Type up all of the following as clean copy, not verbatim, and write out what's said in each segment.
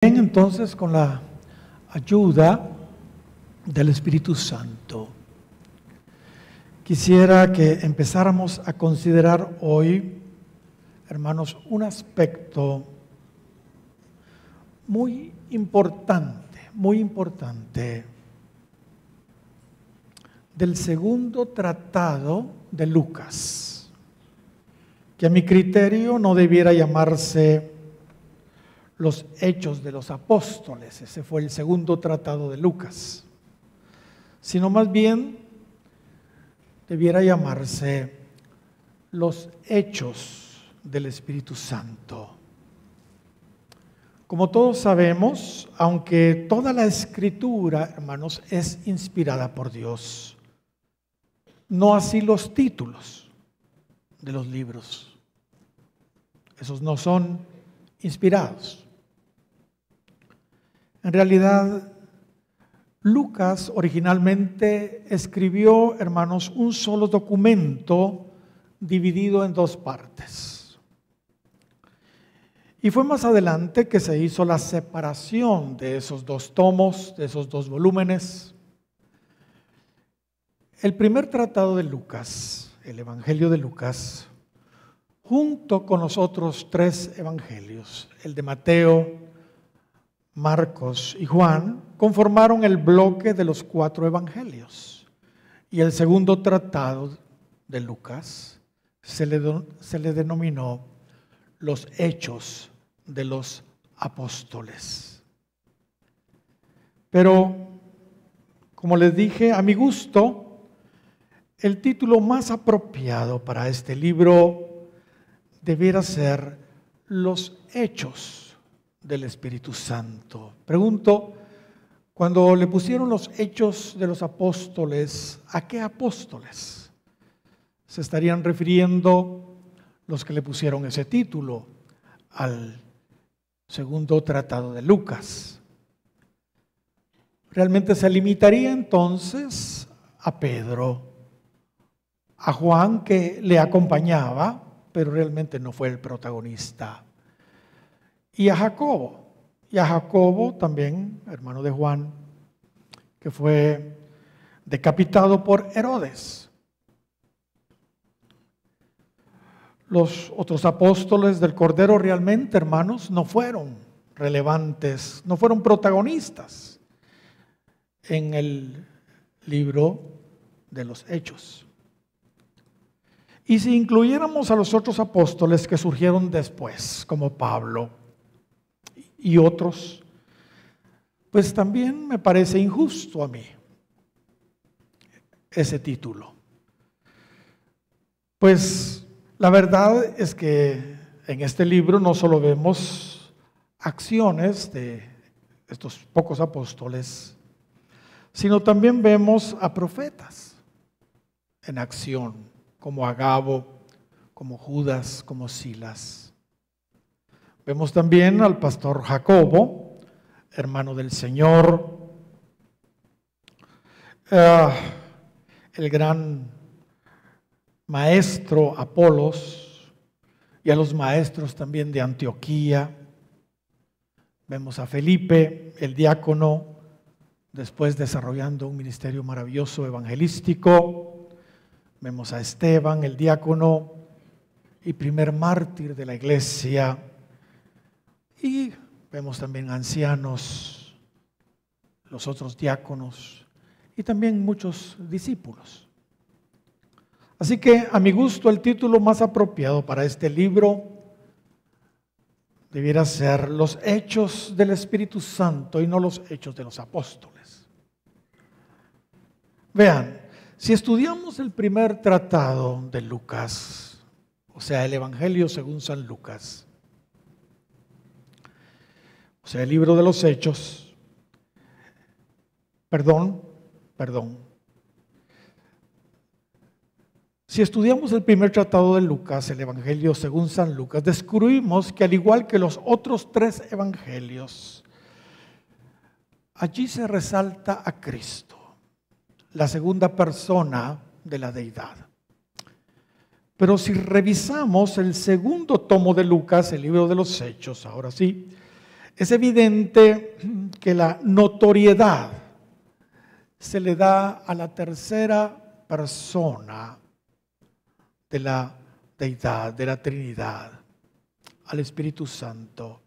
Entonces, con la ayuda del Espíritu Santo, quisiera que empezáramos a considerar hoy, hermanos, un aspecto muy importante del segundo tratado de Lucas, que a mi criterio no debiera llamarse los Hechos de los Apóstoles, ese fue el segundo tratado de Lucas, sino más bien debiera llamarse los Hechos del Espíritu Santo. Como todos sabemos, aunque toda la Escritura, hermanos, es inspirada por Dios, no así los títulos de los libros. Esos no son inspirados. En realidad, Lucas originalmente escribió, hermanos, un solo documento dividido en dos partes. Y fue más adelante que se hizo la separación de esos dos tomos, de esos dos volúmenes. El primer tratado de Lucas, el Evangelio de Lucas, junto con los otros tres evangelios, el de Mateo, Marcos y Juan, conformaron el bloque de los cuatro evangelios. Y el segundo tratado de Lucas se le denominó los Hechos de los Apóstoles. Pero, como les dije, a mi gusto, el título más apropiado para este libro debiera ser los Hechos del Espíritu Santo. Pregunto, cuando le pusieron los Hechos de los Apóstoles, ¿a qué apóstoles se estarían refiriendo los que le pusieron ese título al segundo tratado de Lucas? Realmente se limitaría entonces a Pedro, a Juan, que le acompañaba, pero realmente no fue el protagonista, y a Jacobo también, hermano de Juan, que fue decapitado por Herodes. Los otros apóstoles del Cordero realmente, hermanos, no fueron relevantes, no fueron protagonistas en el libro de los Hechos. Y si incluyéramos a los otros apóstoles que surgieron después, como Pablo y otros, pues también me parece injusto a mí ese título. Pues la verdad es que en este libro no solo vemos acciones de estos pocos apóstoles, sino también vemos a profetas en acción, como Agabo, como Judas, como Silas. Vemos también al pastor Jacobo, hermano del Señor, el gran maestro Apolos, y a los maestros también de Antioquía. Vemos a Felipe, el diácono, después desarrollando un ministerio maravilloso evangelístico. Vemos a Esteban, el diácono y primer mártir de la iglesia. Y vemos también ancianos, los otros diáconos y también muchos discípulos. Así que a mi gusto el título más apropiado para este libro debiera ser los Hechos del Espíritu Santo y no los Hechos de los Apóstoles. Vean, si estudiamos el primer tratado de Lucas, o sea, el Evangelio según San Lucas, o sea, el libro de los Hechos, Si estudiamos el primer tratado de Lucas, el Evangelio según San Lucas, descubrimos que al igual que los otros tres evangelios, allí se resalta a Cristo, la segunda persona de la deidad. Pero si revisamos el segundo tomo de Lucas, el libro de los Hechos, ahora sí, Es evidente que la notoriedad se le da a la tercera persona de la deidad, de la Trinidad, al Espíritu Santo.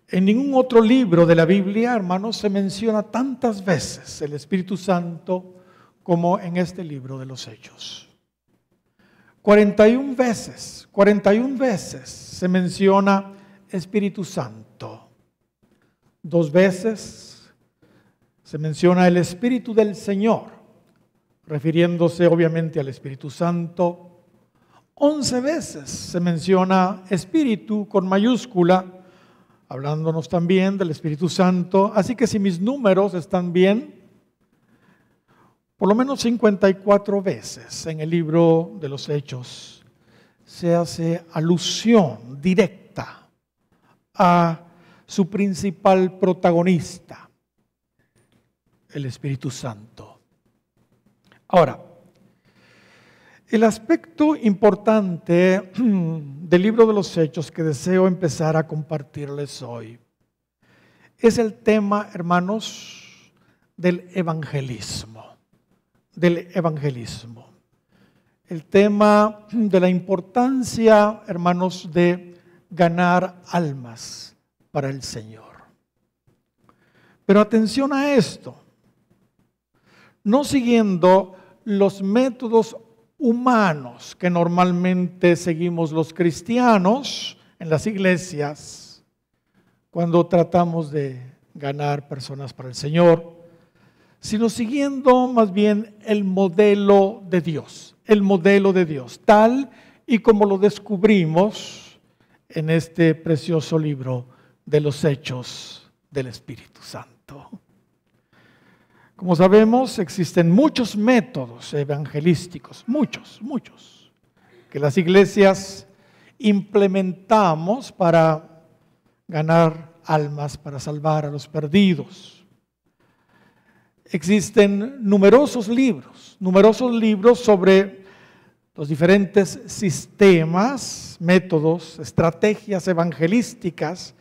En ningún otro libro de la Biblia, hermanos, se menciona tantas veces el Espíritu Santo como en este libro de los Hechos. 41 veces se menciona Espíritu Santo. 2 veces se menciona el Espíritu del Señor, refiriéndose obviamente al Espíritu Santo. 11 veces se menciona Espíritu con mayúscula, hablándonos también del Espíritu Santo. Así que si mis números están bien, por lo menos 54 veces en el libro de los Hechos se hace alusión directa a su principal protagonista, el Espíritu Santo. Ahora, el aspecto importante del libro de los Hechos que deseo empezar a compartirles hoy es el tema, hermanos, del evangelismo. El tema de la importancia, hermanos, de ganar almas para el Señor. Pero atención a esto, no siguiendo los métodos humanos que normalmente seguimos los cristianos en las iglesias cuando tratamos de ganar personas para el Señor, sino siguiendo más bien el modelo de Dios, tal y como lo descubrimos en este precioso libro de los Hechos del Espíritu Santo. Como sabemos, existen muchos métodos evangelísticos, muchos, que las iglesias implementamos para ganar almas, para salvar a los perdidos. Existen numerosos libros sobre los diferentes sistemas, métodos, estrategias evangelísticas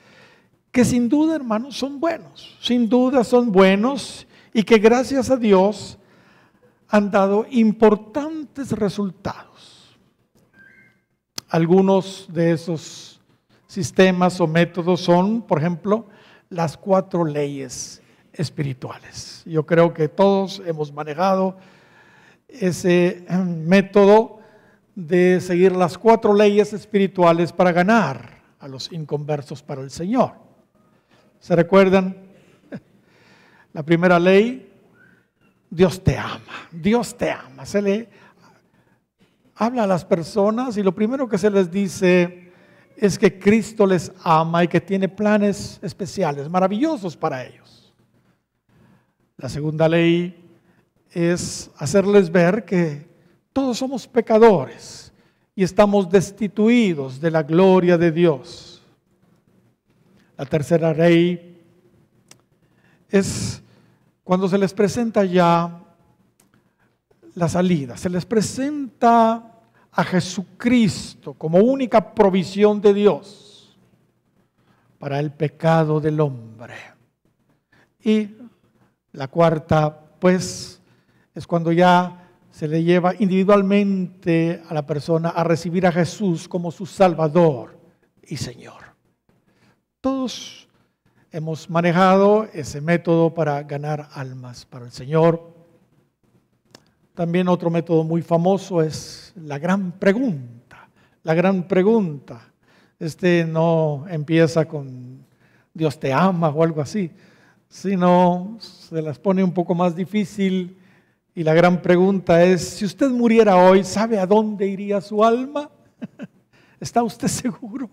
que sin duda, hermanos, son buenos, y que gracias a Dios han dado importantes resultados. Algunos de esos sistemas o métodos son, por ejemplo, las 4 leyes espirituales. Yo creo que todos hemos manejado ese método de seguir las 4 leyes espirituales para ganar a los inconversos para el Señor. ¿Se recuerdan? La primera ley, Dios te ama. Se le habla a las personas y lo primero que se les dice es que Cristo les ama y que tiene planes especiales, maravillosos para ellos. La segunda ley es hacerles ver que todos somos pecadores y estamos destituidos de la gloria de Dios. La tercera ley es cuando se les presenta ya la salida, se les presenta a Jesucristo como única provisión de Dios para el pecado del hombre. Y la cuarta, pues, es cuando ya se le lleva individualmente a la persona a recibir a Jesús como su Salvador y Señor. Todos hemos manejado ese método para ganar almas para el Señor. También otro método muy famoso es la gran pregunta. La gran pregunta. No empieza con Dios te ama o algo así, sino se las pone un poco más difícil y la gran pregunta es, si usted muriera hoy, ¿sabe a dónde iría su alma? ¿Está usted seguro?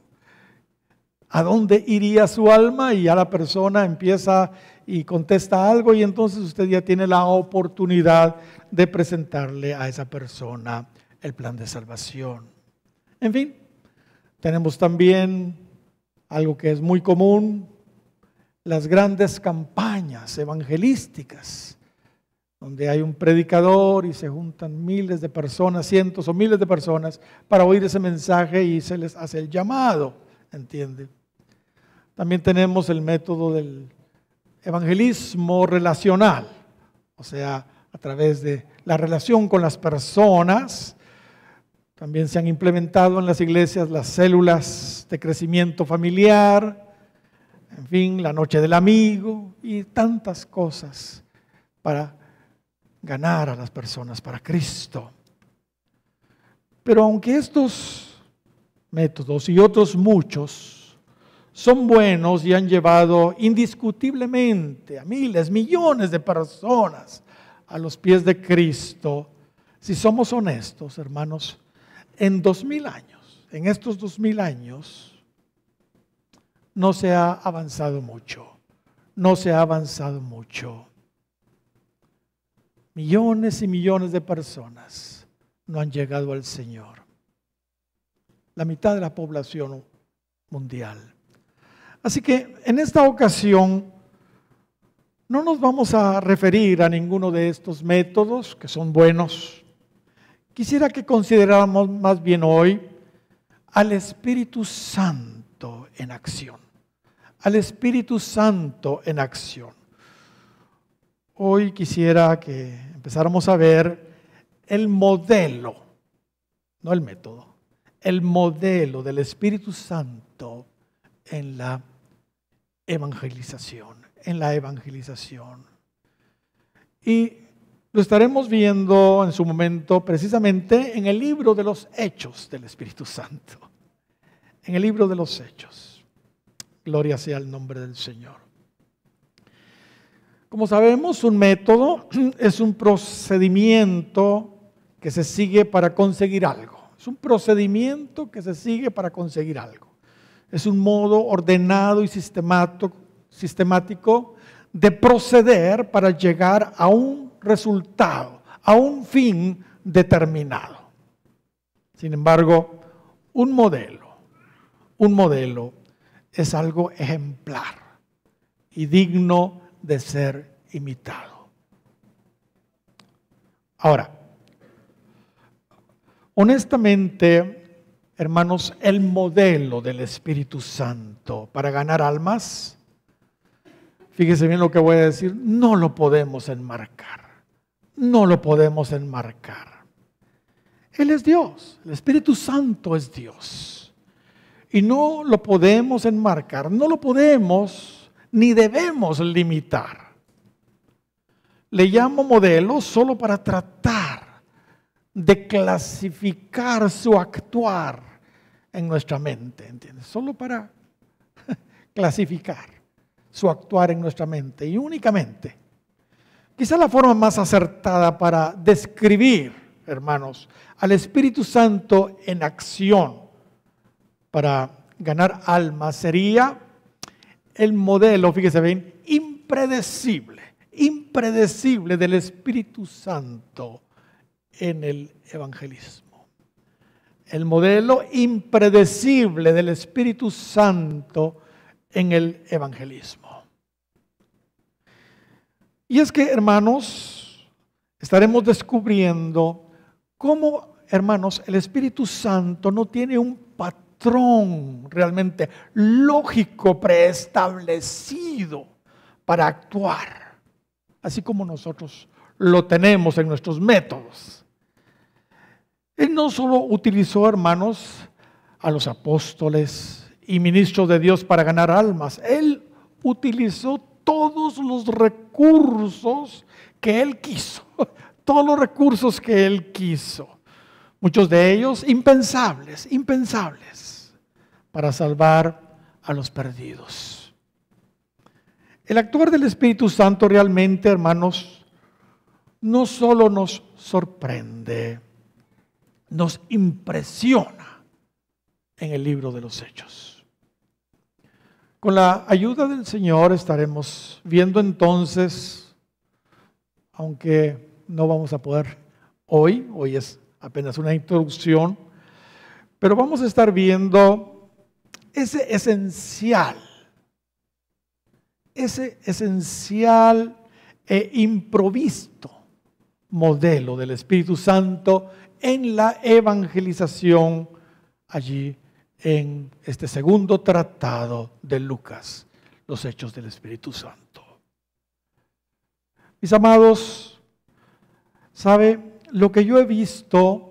¿A dónde iría su alma? Y ya la persona empieza y contesta algo y entonces usted ya tiene la oportunidad de presentarle a esa persona el plan de salvación. En fin, tenemos también algo que es muy común, las grandes campañas evangelísticas, donde hay un predicador y se juntan miles de personas, cientos o miles de personas para oír ese mensaje y se les hace el llamado, ¿entiende? También tenemos el método del evangelismo relacional, o sea, a través de la relación con las personas. También se han implementado en las iglesias las células de crecimiento familiar, en fin, la noche del amigo y tantas cosas para ganar a las personas para Cristo. Pero aunque estos métodos y otros muchos son buenos y han llevado indiscutiblemente a miles, millones de personas a los pies de Cristo, si somos honestos, hermanos, en estos 2000 años, no se ha avanzado mucho. Millones y millones de personas no han llegado al Señor. La mitad de la población mundial. Así que en esta ocasión no nos vamos a referir a ninguno de estos métodos que son buenos. Quisiera que consideráramos más bien hoy al Espíritu Santo en acción. Al Espíritu Santo en acción. Hoy quisiera que empezáramos a ver el modelo, no el método, el modelo del Espíritu Santo en la evangelización. Y lo estaremos viendo en su momento precisamente en el libro de los Hechos del Espíritu Santo. En el libro de los Hechos. Gloria sea el nombre del Señor. Como sabemos, un método es un procedimiento que se sigue para conseguir algo. Es un procedimiento que se sigue para conseguir algo. Es un modo ordenado y sistemático de proceder para llegar a un resultado, a un fin determinado. Sin embargo, un modelo es algo ejemplar y digno de ser imitado. Ahora, honestamente, hermanos, el modelo del Espíritu Santo para ganar almas, fíjese bien lo que voy a decir, no lo podemos enmarcar. Él es Dios, el Espíritu Santo es Dios. Y no lo podemos enmarcar, no lo podemos ni debemos limitar. Le llamo modelo solo para tratar de clasificar su actuar en nuestra mente, ¿entiendes? Solo para clasificar su actuar en nuestra mente y únicamente. Quizá la forma más acertada para describir, hermanos, al Espíritu Santo en acción para ganar almas sería el modelo, fíjese bien, impredecible del Espíritu Santo en el evangelismo. El modelo impredecible del Espíritu Santo en el evangelismo. Y es que, hermanos, estaremos descubriendo cómo, hermanos, el Espíritu Santo no tiene un patrón realmente lógico, preestablecido para actuar, así como nosotros lo tenemos en nuestros métodos. Él no solo utilizó, hermanos, a los apóstoles y ministros de Dios para ganar almas, Él utilizó todos los recursos que Él quiso, muchos de ellos impensables, para salvar a los perdidos. El actuar del Espíritu Santo realmente, hermanos, no solo nos sorprende, nos impresiona en el libro de los Hechos. Con la ayuda del Señor estaremos viendo entonces, aunque no vamos a poder hoy es apenas una introducción, pero vamos a estar viendo ese esencial e improvisto modelo del Espíritu Santo en la evangelización allí en este segundo tratado de Lucas, los Hechos del Espíritu Santo. Mis amados, ¿sabe? Lo que yo he visto,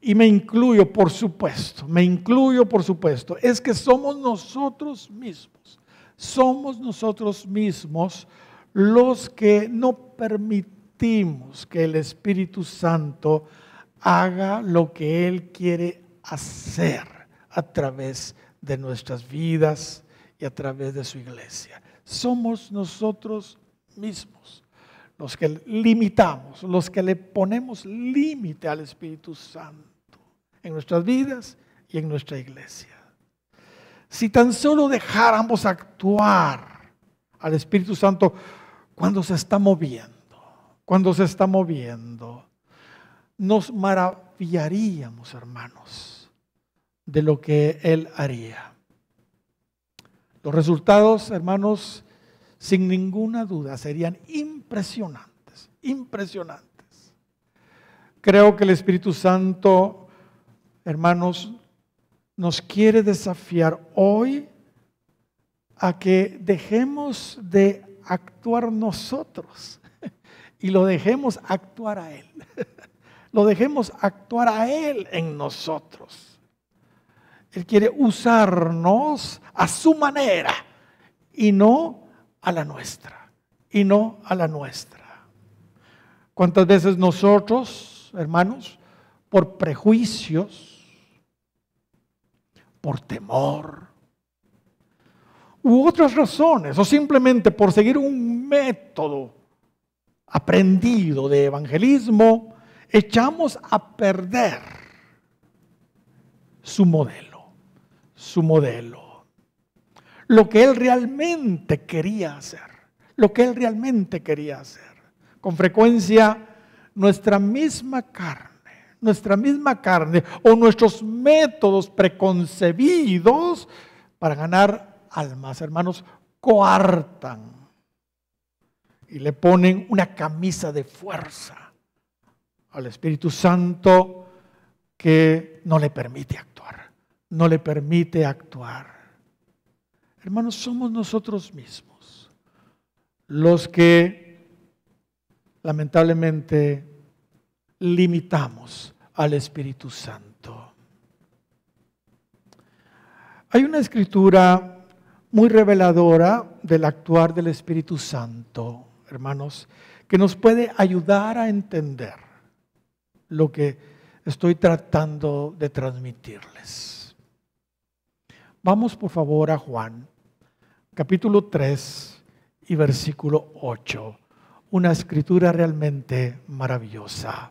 y me incluyo por supuesto, es que somos nosotros mismos los que no permitimos que el Espíritu Santo haga lo que Él quiere hacer a través de nuestras vidas y a través de su iglesia. Somos nosotros mismos los que limitamos, los que le ponemos límite al Espíritu Santo en nuestras vidas y en nuestra iglesia. Si tan solo dejáramos actuar al Espíritu Santo cuando se está moviendo, nos maravillaríamos, hermanos, de lo que Él haría. Los resultados, hermanos, sin ninguna duda, serían impresionantes. Creo que el Espíritu Santo, hermanos, nos quiere desafiar hoy a que dejemos de actuar nosotros y lo dejemos actuar a Él. Lo dejemos actuar a Él en nosotros. Él quiere usarnos a su manera y no a la nuestra. ¿Cuántas veces nosotros, hermanos, por prejuicios, por temor u otras razones, o simplemente por seguir un método aprendido de evangelismo, echamos a perder su modelo, lo que Él realmente quería hacer, Con frecuencia, nuestra misma carne o nuestros métodos preconcebidos para ganar almas, hermanos, coartan y le ponen una camisa de fuerza al Espíritu Santo que no le permite actuar. Hermanos, somos nosotros mismos los que lamentablemente limitamos al Espíritu Santo. Hay una escritura muy reveladora del actuar del Espíritu Santo, hermanos, que nos puede ayudar a entender lo que estoy tratando de transmitirles. Vamos por favor a Juan, capítulo 3 y versículo 8, una escritura realmente maravillosa.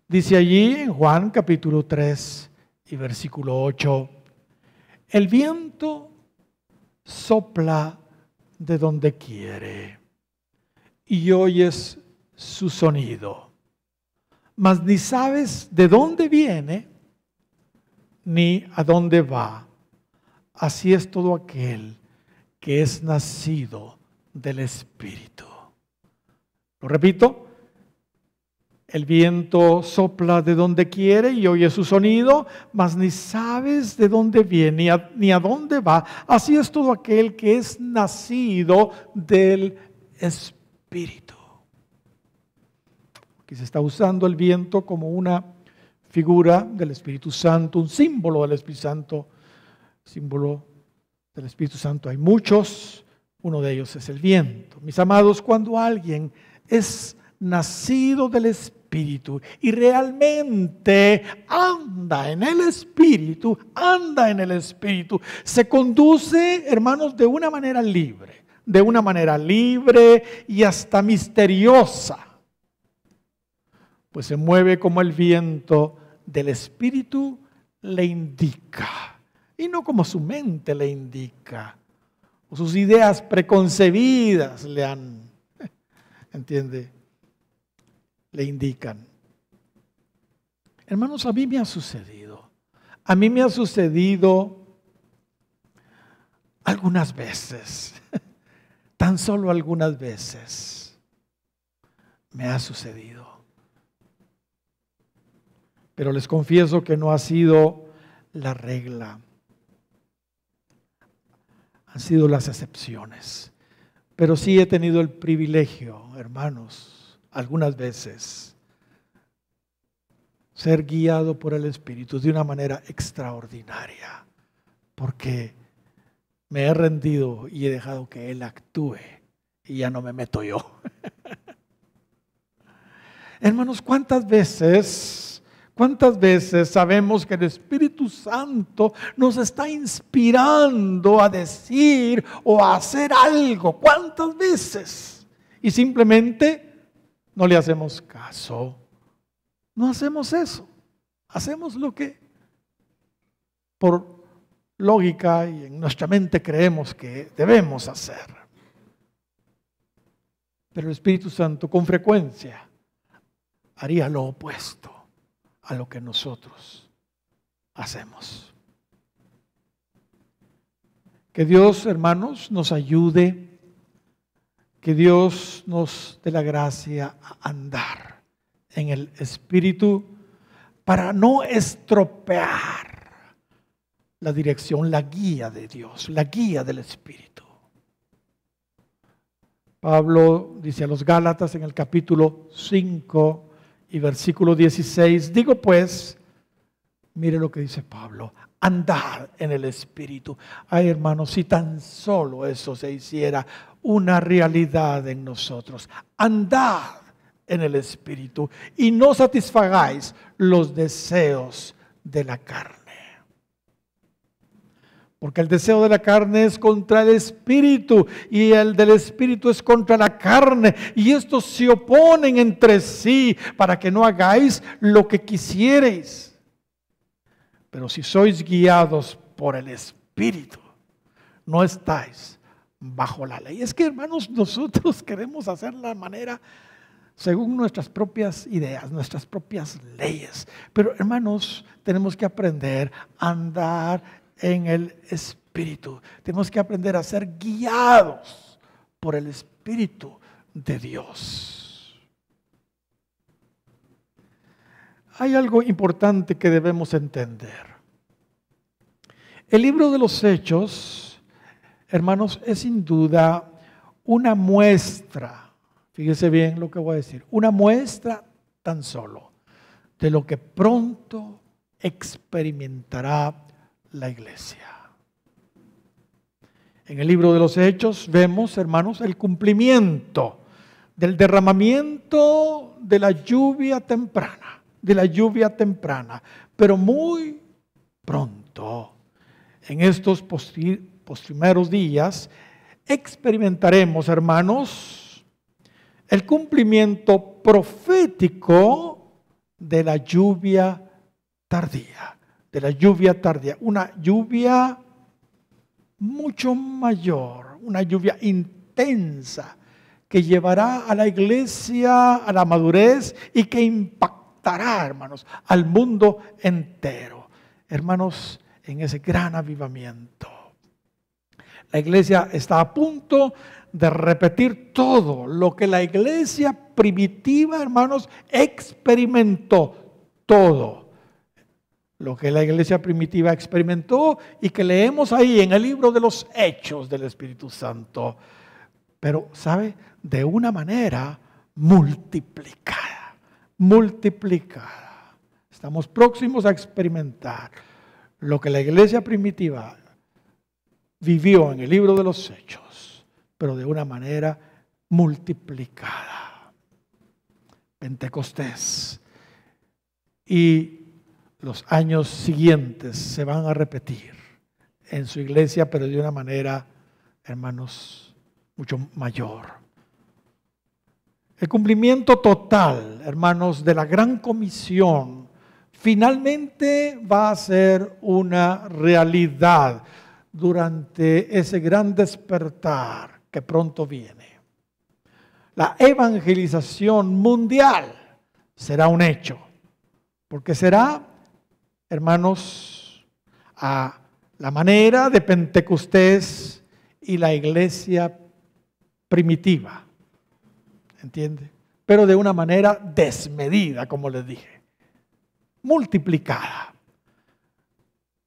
Dice allí en Juan capítulo 3 y versículo 8, el viento sopla de donde quiere y oyes su sonido, mas ni sabes de dónde viene ni a dónde va. Así es todo aquel que es nacido del Espíritu. Lo repito. El viento sopla de donde quiere y oye su sonido, mas ni sabes de dónde viene ni a dónde va. Así es todo aquel que es nacido del Espíritu. Aquí se está usando el viento como una figura del Espíritu Santo, un símbolo del Espíritu Santo. Símbolo del Espíritu Santo hay muchos, uno de ellos es el viento. Mis amados, cuando alguien es nacido del Espíritu y realmente anda en el Espíritu, se conduce, hermanos, de una manera libre y hasta misteriosa, pues se mueve como el viento del Espíritu le indica, y no como su mente le indica, o sus ideas preconcebidas le indican. Hermanos, a mí me ha sucedido algunas veces, tan solo algunas veces me ha sucedido. Pero les confieso que no ha sido la regla. han sido las excepciones. Pero sí he tenido el privilegio, hermanos, algunas veces, ser guiado por el Espíritu de una manera extraordinaria, porque me he rendido y he dejado que Él actúe y ya no me meto yo. Hermanos, ¿cuántas veces sabemos que el Espíritu Santo nos está inspirando a decir o a hacer algo? ¿Cuántas veces? Y simplemente no le hacemos caso. No hacemos eso. Hacemos lo que por lógica y en nuestra mente creemos que debemos hacer. Pero el Espíritu Santo con frecuencia haría lo opuesto a lo que nosotros hacemos. Que Dios, hermanos, nos ayude, que Dios nos dé la gracia a andar en el Espíritu para no estropear la dirección, la guía de Dios, la guía del Espíritu. Pablo dice a los Gálatas en el capítulo 5 y versículo 16, digo pues, mire lo que dice Pablo, andad en el Espíritu. Ay, hermanos, si tan solo eso se hiciera una realidad en nosotros. Andad en el Espíritu y no satisfagáis los deseos de la carne. Porque el deseo de la carne es contra el Espíritu y el del Espíritu es contra la carne. Y estos se oponen entre sí para que no hagáis lo que quisierais. Pero si sois guiados por el Espíritu, no estáis bajo la ley. Es que, hermanos, nosotros queremos hacer la manera según nuestras propias ideas, nuestras propias leyes. Pero, hermanos, tenemos que aprender a andar en el Espíritu. Tenemos que aprender a ser guiados por el Espíritu de Dios. Hay algo importante que debemos entender. El libro de los Hechos, hermanos, es sin duda una muestra, fíjese bien lo que voy a decir, una muestra tan solo de lo que pronto experimentará la iglesia. En el libro de los Hechos vemos, hermanos, el cumplimiento del derramamiento de la lluvia temprana, pero muy pronto, en estos postrimeros días, experimentaremos, hermanos, el cumplimiento profético de la lluvia tardía. Una lluvia mucho mayor, una lluvia intensa que llevará a la iglesia a la madurez y que impactará, hermanos, al mundo entero. Hermanos, en ese gran avivamiento. La iglesia está a punto de repetir todo lo que la iglesia primitiva, hermanos, experimentó. Todo lo que la iglesia primitiva experimentó y que leemos ahí en el libro de los Hechos del Espíritu Santo. Pero, ¿sabe? De una manera multiplicada. Estamos próximos a experimentar lo que la iglesia primitiva vivió en el libro de los Hechos, pero de una manera multiplicada. Pentecostés y los años siguientes se van a repetir en su iglesia, pero de una manera, hermanos, mucho mayor. El cumplimiento total, hermanos, de la gran comisión finalmente va a ser una realidad durante ese gran despertar que pronto viene. La evangelización mundial será un hecho, porque será, hermanos, a la manera de Pentecostés y la iglesia primitiva, ¿entiende? Pero de una manera desmedida, como les dije, multiplicada.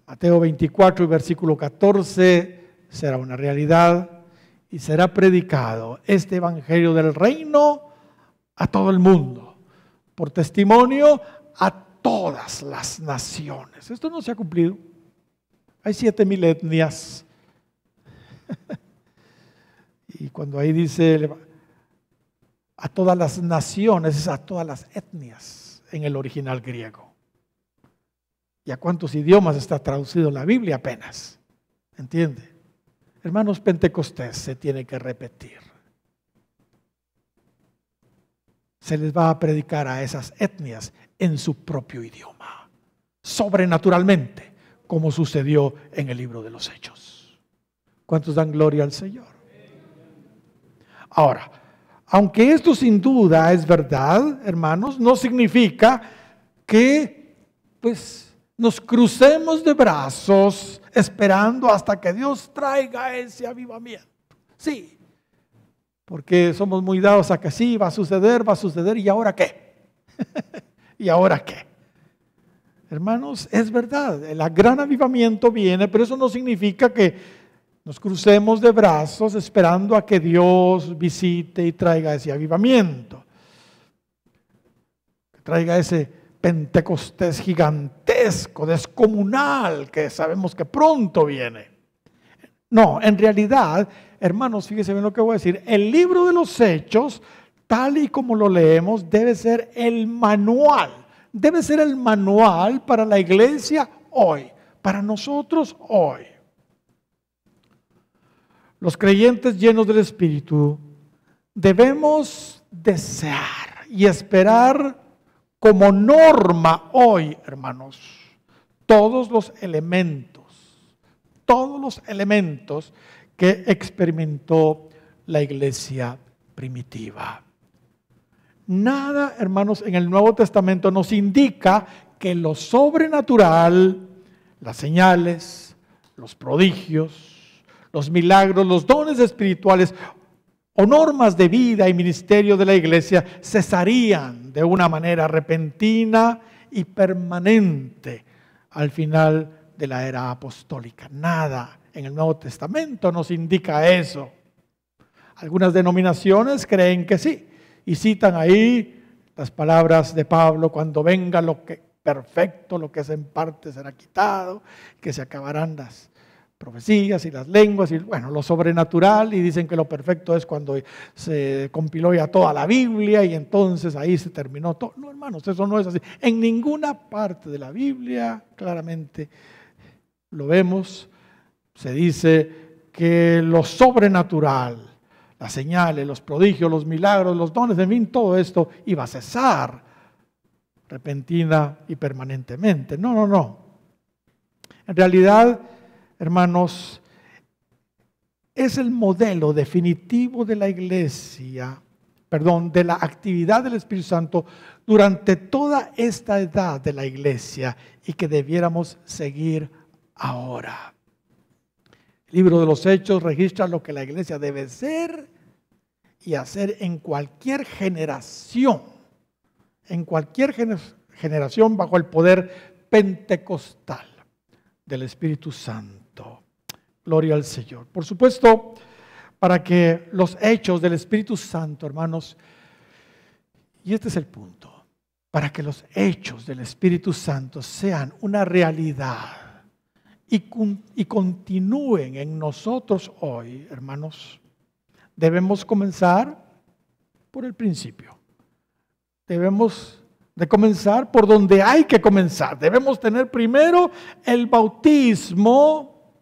Mateo 24 y versículo 14 será una realidad y será predicado este evangelio del reino a todo el mundo, por testimonio a todas las naciones. Esto no se ha cumplido. Hay 7,000 etnias. Y cuando ahí dice a todas las naciones, es a todas las etnias en el original griego. ¿Y a cuántos idiomas está traducido la Biblia apenas? ¿Entiende? Hermanos, Pentecostés se tiene que repetir. Se les va a predicar a esas etnias en su propio idioma, sobrenaturalmente, como sucedió en el libro de los Hechos. ¿Cuántos dan gloria al Señor? Ahora, aunque esto sin duda es verdad, hermanos, no significa que pues nos crucemos de brazos esperando hasta que Dios traiga ese avivamiento. Sí, porque somos muy dados a que sí, va a suceder, ¿y ahora qué? ¿Y ahora qué? Hermanos, es verdad, el gran avivamiento viene, pero eso no significa que nos crucemos de brazos esperando a que Dios visite y traiga ese avivamiento. Que traiga ese Pentecostés gigantesco, descomunal, que sabemos que pronto viene. No, en realidad, hermanos, fíjense bien lo que voy a decir. El libro de los Hechos, tal y como lo leemos, debe ser el manual. Debe ser el manual para la iglesia hoy, para nosotros hoy. Los creyentes llenos del Espíritu debemos desear y esperar como norma hoy, hermanos, todos los elementos que experimentó la iglesia primitiva. Nada, hermanos, en el Nuevo Testamento nos indica que lo sobrenatural, las señales, los prodigios, los milagros, los dones espirituales o normas de vida y ministerio de la iglesia cesarían de una manera repentina y permanente al final de la era apostólica. Nada en el Nuevo Testamento nos indica eso. Algunas denominaciones creen que sí y citan ahí las palabras de Pablo: cuando venga lo que perfecto, lo que es en parte será quitado, que se acabarán las profecías y las lenguas y bueno, lo sobrenatural, y dicen que lo perfecto es cuando se compiló ya toda la Biblia y entonces ahí se terminó todo. No, hermanos, eso no es así. En ninguna parte de la Biblia claramente lo vemos. Se dice que lo sobrenatural, las señales, los prodigios, los milagros, los dones, en fin, todo esto iba a cesar repentina y permanentemente. No. En realidad, hermanos, es el modelo definitivo de la iglesia, de la actividad del Espíritu Santo durante toda esta edad de la iglesia y que debiéramos seguir ahora. El libro de los Hechos registra lo que la iglesia debe ser y hacer en cualquier generación, bajo el poder pentecostal del Espíritu Santo. Gloria al Señor. Por supuesto, para que los hechos del Espíritu Santo, hermanos, y este es el punto, para que los hechos del Espíritu Santo sean una realidad y continúen en nosotros hoy, hermanos, debemos comenzar por el principio. Debemos de comenzar por donde hay que comenzar. Debemos tener primero el bautismo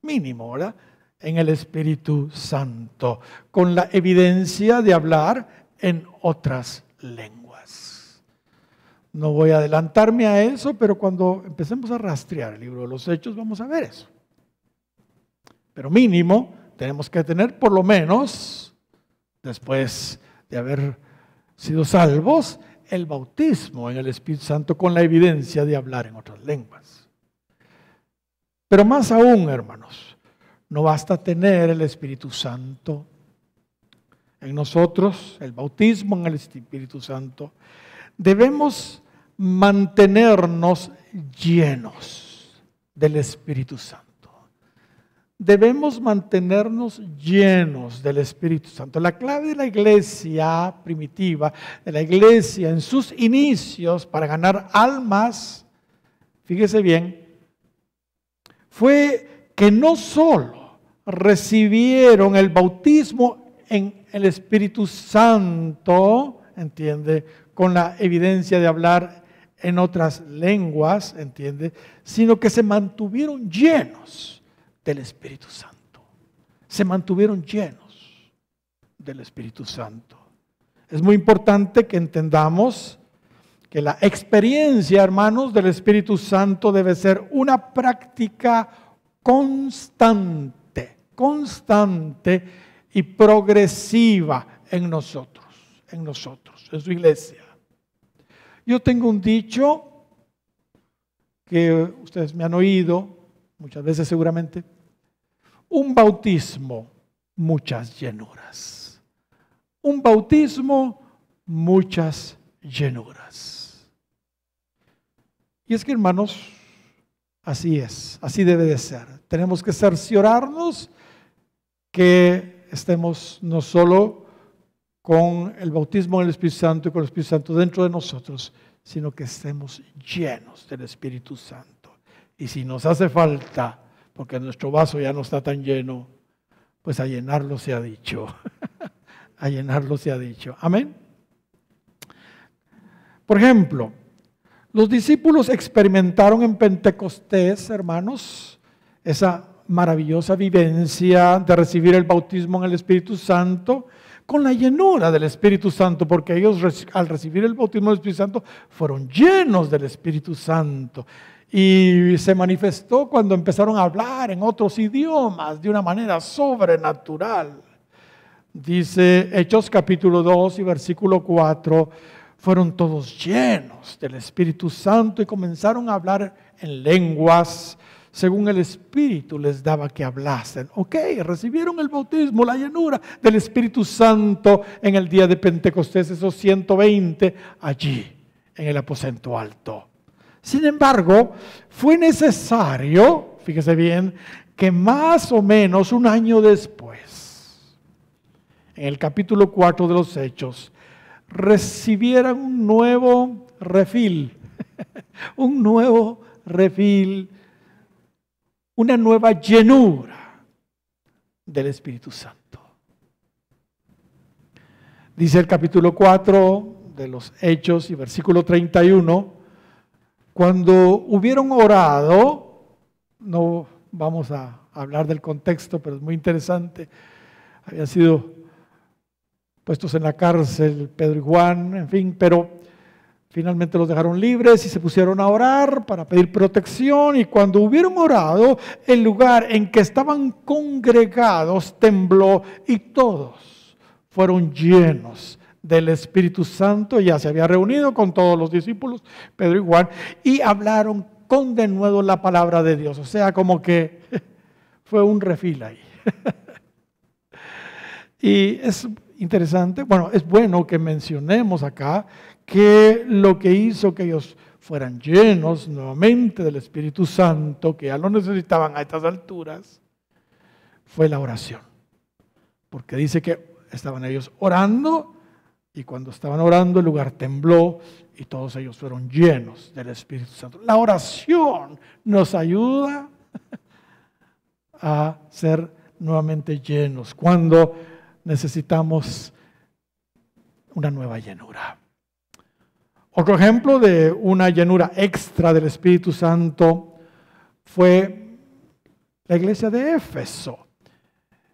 mínimo, ¿verdad?, en el Espíritu Santo, con la evidencia de hablar en otras lenguas. No voy a adelantarme a eso, pero cuando empecemos a rastrear el libro de los Hechos vamos a ver eso. Pero mínimo tenemos que tener por lo menos, después de haber sido salvos, el bautismo en el Espíritu Santo con la evidencia de hablar en otras lenguas. Pero más aún, hermanos, no basta tener el Espíritu Santo en nosotros, el bautismo en el Espíritu Santo. Debemos mantenernos llenos del Espíritu Santo. debemos mantenernos llenos del Espíritu Santo. La clave de la iglesia primitiva, de la iglesia en sus inicios para ganar almas, fíjese bien, fue que no solo recibieron el bautismo en el Espíritu Santo, ¿entiende?, con la evidencia de hablar en otras lenguas, ¿entiende?, sino que se mantuvieron llenos del Espíritu Santo. Se mantuvieron llenos del Espíritu Santo. Es muy importante que entendamos que la experiencia, hermanos, del Espíritu Santo debe ser una práctica constante y progresiva en nosotros, en su iglesia. Yo tengo un dicho que ustedes me han oído muchas veces seguramente: un bautismo, muchas llenuras. Un bautismo, muchas llenuras. Y es que, hermanos, así es, así debe de ser. Tenemos que cerciorarnos que estemos no solo con el bautismo del Espíritu Santo y con el Espíritu Santo dentro de nosotros, sino que estemos llenos del Espíritu Santo. Y si nos hace falta, porque nuestro vaso ya no está tan lleno, pues a llenarlo se ha dicho. A llenarlo se ha dicho. Amén. Por ejemplo, los discípulos experimentaron en Pentecostés, hermanos, esa maravillosa vivencia de recibir el bautismo en el Espíritu Santo con la llenura del Espíritu Santo, porque ellos al recibir el bautismo del Espíritu Santo fueron llenos del Espíritu Santo. Y se manifestó cuando empezaron a hablar en otros idiomas de una manera sobrenatural. Dice Hechos capítulo 2 y versículo 4, fueron todos llenos del Espíritu Santo y comenzaron a hablar en lenguas según el Espíritu les daba que hablasen. Ok, recibieron el bautismo, la llenura del Espíritu Santo en el día de Pentecostés, esos 120 allí en el aposento alto. Sin embargo, fue necesario, fíjese bien, que más o menos un año después, en el capítulo 4 de los Hechos, recibieran un nuevo refil, una nueva llenura del Espíritu Santo. Dice el capítulo 4 de los Hechos y versículo 31, cuando hubieron orado, no vamos a hablar del contexto, pero es muy interesante, habían sido puestos en la cárcel Pedro y Juan, en fin, pero finalmente los dejaron libres y se pusieron a orar para pedir protección, y cuando hubieron orado, el lugar en que estaban congregados tembló y todos fueron llenos del Espíritu Santo. Ya se había reunido con todos los discípulos, Pedro y Juan, y hablaron con denuedo la palabra de Dios. O sea, como que fue un refil ahí. Y es interesante, bueno, es bueno que mencionemos acá que lo que hizo que ellos fueran llenos nuevamente del Espíritu Santo, que ya lo necesitaban a estas alturas, fue la oración. Porque dice que estaban ellos orando, y cuando estaban orando el lugar tembló y todos ellos fueron llenos del Espíritu Santo. La oración nos ayuda a ser nuevamente llenos cuando necesitamos una nueva llenura. Otro ejemplo de una llenura extra del Espíritu Santo fue la iglesia de Éfeso.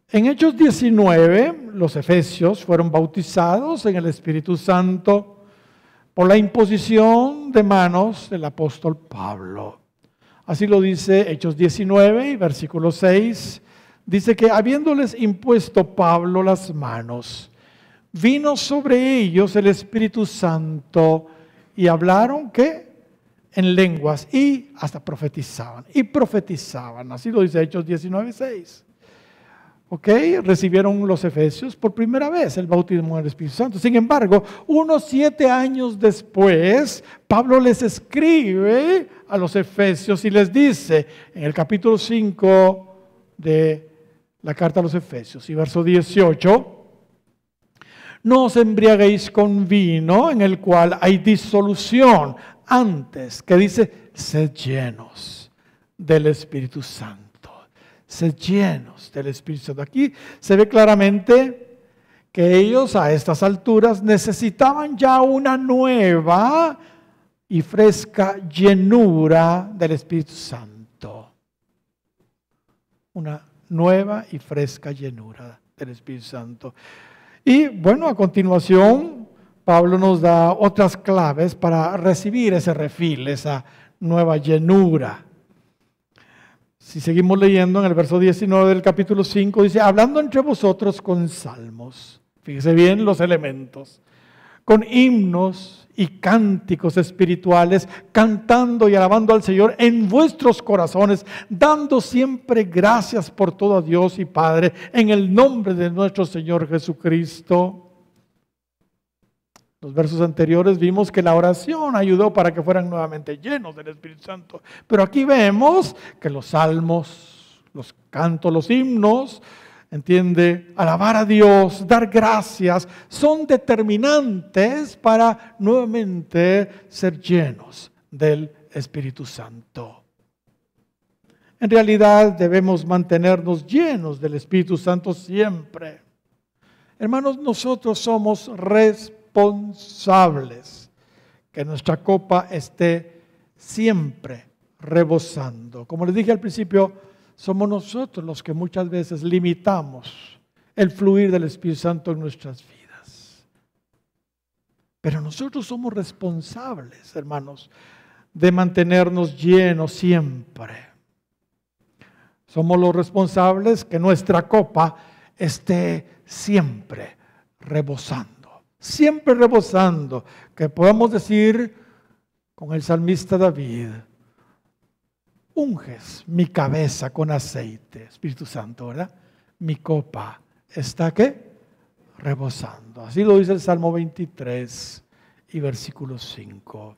En Hechos 19, los efesios fueron bautizados en el Espíritu Santo por la imposición de manos del apóstol Pablo. Así lo dice Hechos 19 y versículo 6. Dice que habiéndoles impuesto Pablo las manos, vino sobre ellos el Espíritu Santo y hablaron, ¿qué? En lenguas y hasta profetizaban. Y profetizaban. Así lo dice Hechos 19, 6. Ok, recibieron los efesios por primera vez el bautismo del Espíritu Santo. Sin embargo, unos 7 años después, Pablo les escribe a los efesios y les dice en el capítulo 5, de la carta a los Efesios. Y verso 18, no os embriaguéis con vino en el cual hay disolución, antes, que dice, sed llenos del Espíritu Santo. Sed llenos del Espíritu Santo. Aquí se ve claramente que ellos a estas alturas necesitaban ya una nueva y fresca llenura del Espíritu Santo. Una nueva y fresca llenura del Espíritu Santo. Y bueno, a continuación, Pablo nos da otras claves para recibir ese refil, esa nueva llenura. Si seguimos leyendo en el verso 19 del capítulo 5, dice, hablando entre vosotros con salmos, fíjese bien los elementos, con himnos y cánticos espirituales, cantando y alabando al Señor en vuestros corazones, dando siempre gracias por todo a Dios y Padre, en el nombre de nuestro Señor Jesucristo. Los versos anteriores vimos que la oración ayudó para que fueran nuevamente llenos del Espíritu Santo. Pero aquí vemos que los salmos, los cantos, los himnos, entiende, alabar a Dios, dar gracias, son determinantes para nuevamente ser llenos del Espíritu Santo. En realidad debemos mantenernos llenos del Espíritu Santo siempre. Hermanos, nosotros somos responsables que nuestra copa esté siempre rebosando. Como les dije al principio, somos nosotros los que muchas veces limitamos el fluir del Espíritu Santo en nuestras vidas. Pero nosotros somos responsables, hermanos, de mantenernos llenos siempre. Somos los responsables que nuestra copa esté siempre rebosando. Siempre rebosando, que podamos decir con el salmista David, unges mi cabeza con aceite, Espíritu Santo, ¿verdad? Mi copa está, ¿qué? Rebosando. Así lo dice el Salmo 23 y versículo 5.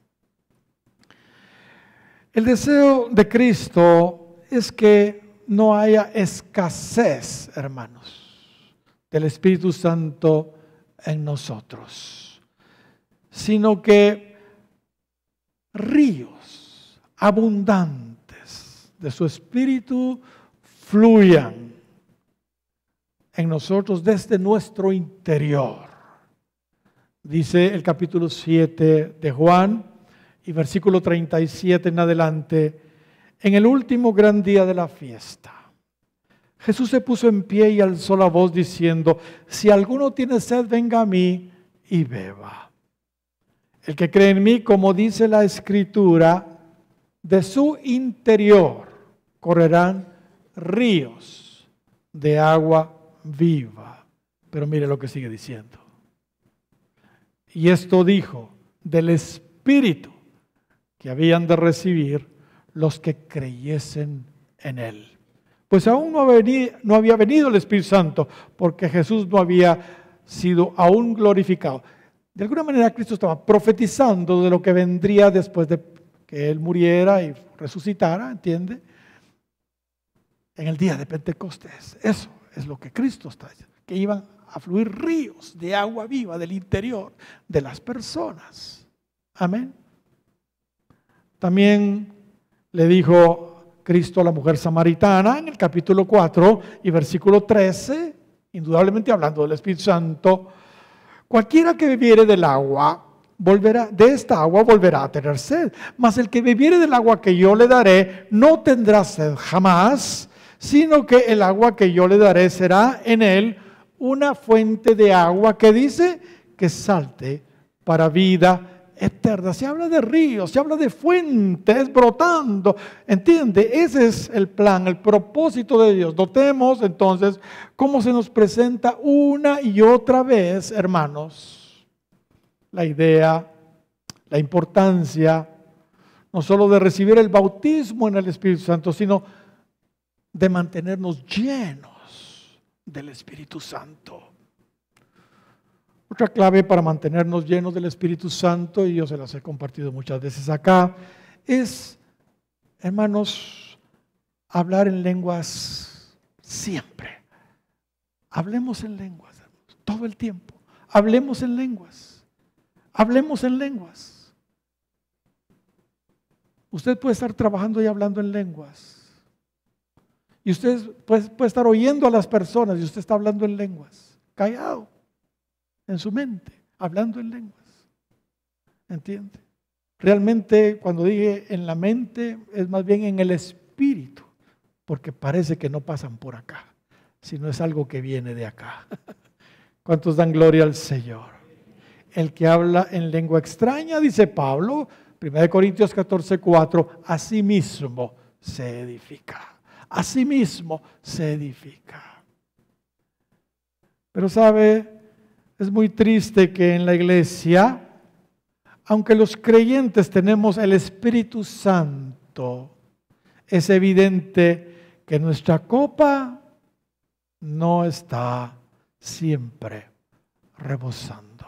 El deseo de Cristo es que no haya escasez, hermanos, del Espíritu Santo en nosotros, sino que ríos abundantes de su Espíritu fluyan en nosotros desde nuestro interior. Dice el capítulo 7 de Juan y versículo 37 en adelante, en el último gran día de la fiesta, Jesús se puso en pie y alzó la voz diciendo, si alguno tiene sed, venga a mí y beba. El que cree en mí, como dice la Escritura, de su interior correrán ríos de agua viva. Pero mire lo que sigue diciendo. Y esto dijo del Espíritu que habían de recibir los que creyesen en Él. Pues aún no había venido el Espíritu Santo, porque Jesús no había sido aún glorificado. De alguna manera Cristo estaba profetizando de lo que vendría después de que Él muriera y resucitara, ¿entiende? En el día de Pentecostés. Eso es lo que Cristo está diciendo, que iban a fluir ríos de agua viva del interior de las personas. Amén. También le dijo Cristo a la mujer samaritana en el capítulo 4 y versículo 13, indudablemente hablando del Espíritu Santo, cualquiera que bebiere del agua, de esta agua volverá a tener sed, mas el que bebiere del agua que yo le daré no tendrá sed jamás, sino que el agua que yo le daré será en él una fuente de agua que dice que salte para vida eterna. Se habla de ríos, se habla de fuentes brotando, ¿entiende? Ese es el plan, el propósito de Dios. Notemos entonces cómo se nos presenta una y otra vez, hermanos, la idea, la importancia, no solo de recibir el bautismo en el Espíritu Santo, sino de mantenernos llenos del Espíritu Santo. Otra clave para mantenernos llenos del Espíritu Santo, y yo se las he compartido muchas veces acá, es, hermanos, hablar en lenguas siempre. Hablemos en lenguas, hermanos, todo el tiempo. Hablemos en lenguas. Hablemos en lenguas. Usted puede estar trabajando y hablando en lenguas. Y usted puede estar oyendo a las personas y usted está hablando en lenguas. Callado, en su mente, hablando en lenguas. ¿Entiende? Realmente cuando dije en la mente es más bien en el espíritu, porque parece que no pasan por acá, sino es algo que viene de acá. ¿Cuántos dan gloria al Señor? El que habla en lengua extraña, dice Pablo, 1 Corintios 14:4, asimismo se edifica. Asimismo se edifica. Pero sabe, es muy triste que en la iglesia, aunque los creyentes tenemos el Espíritu Santo, es evidente que nuestra copa no está siempre rebosando.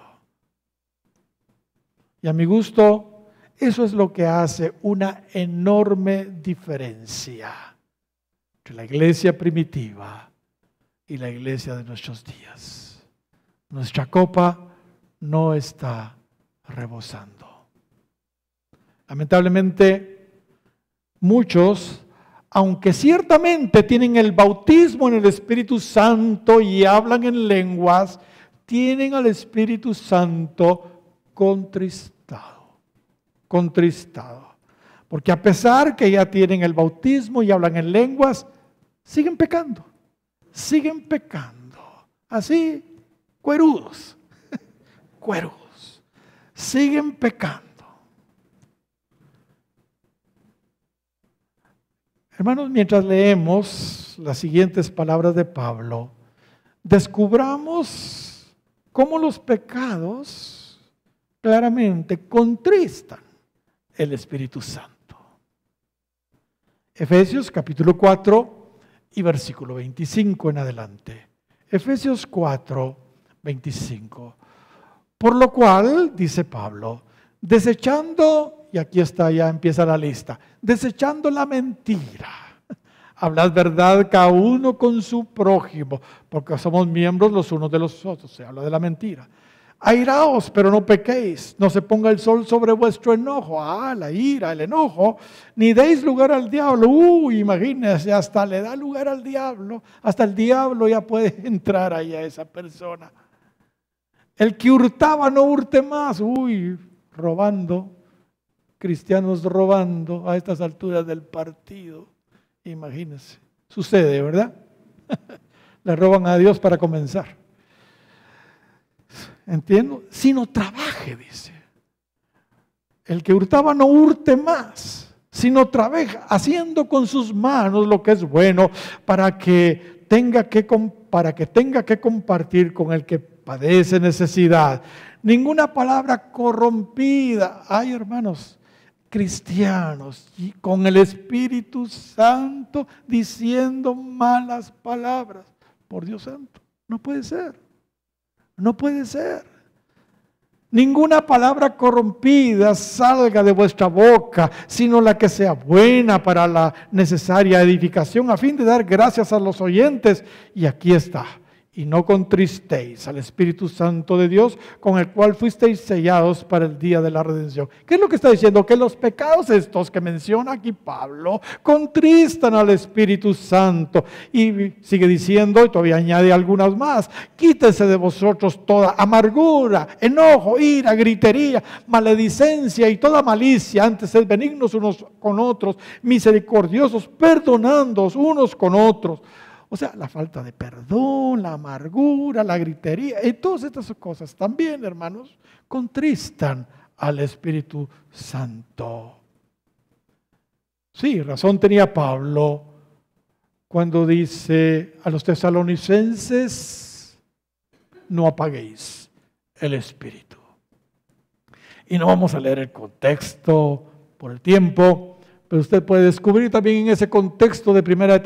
Y a mi gusto, eso es lo que hace una enorme diferencia entre la iglesia primitiva y la iglesia de nuestros días. Nuestra copa no está rebosando. Lamentablemente, muchos, aunque ciertamente tienen el bautismo en el Espíritu Santo y hablan en lenguas, tienen al Espíritu Santo contristado. Porque a pesar que ya tienen el bautismo y hablan en lenguas, siguen pecando. Así, cuerudos. Siguen pecando. Hermanos, mientras leemos las siguientes palabras de Pablo, descubramos cómo los pecados claramente contristan el Espíritu Santo. Efesios capítulo 4 y versículo 25 en adelante. Efesios 4, 25. Por lo cual, dice Pablo, desechando, y aquí está, ya empieza la lista, desechando la mentira, hablad verdad cada uno con su prójimo, porque somos miembros los unos de los otros, se habla de la mentira. Airaos, pero no pequéis, no se ponga el sol sobre vuestro enojo, la ira, el enojo, ni deis lugar al diablo. Imagínense, hasta le da lugar al diablo, hasta el diablo ya puede entrar ahí a esa persona. El que hurtaba no hurte más, robando, cristianos robando a estas alturas del partido, imagínense, sucede, ¿verdad? Le roban a Dios para comenzar. ¿Entiendo? Sino trabaje, dice. El que hurtaba no hurte más, sino trabaje haciendo con sus manos lo que es bueno para que tenga que compartir con el que padece necesidad. Ninguna palabra corrompida. Ay, hermanos, cristianos y con el Espíritu Santo diciendo malas palabras. Por Dios santo, no puede ser. No puede ser. Ninguna palabra corrompida salga de vuestra boca, sino la que sea buena para la necesaria edificación, a fin de dar gracias a los oyentes. Y aquí está. Y no contristéis al Espíritu Santo de Dios, con el cual fuisteis sellados para el día de la redención. ¿Qué es lo que está diciendo? Que los pecados estos que menciona aquí Pablo contristan al Espíritu Santo. Y sigue diciendo, y todavía añade algunas más: quítese de vosotros toda amargura, enojo, ira, gritería, maledicencia y toda malicia. Antes sed benignos unos con otros, misericordiosos, perdonándoos unos con otros. O sea, la falta de perdón, la amargura, la gritería y todas estas cosas también, hermanos, contristan al Espíritu Santo. Sí, razón tenía Pablo cuando dice a los tesalonicenses: no apaguéis el Espíritu. Y no vamos a leer el contexto por el tiempo, pero usted puede descubrir también en ese contexto de 1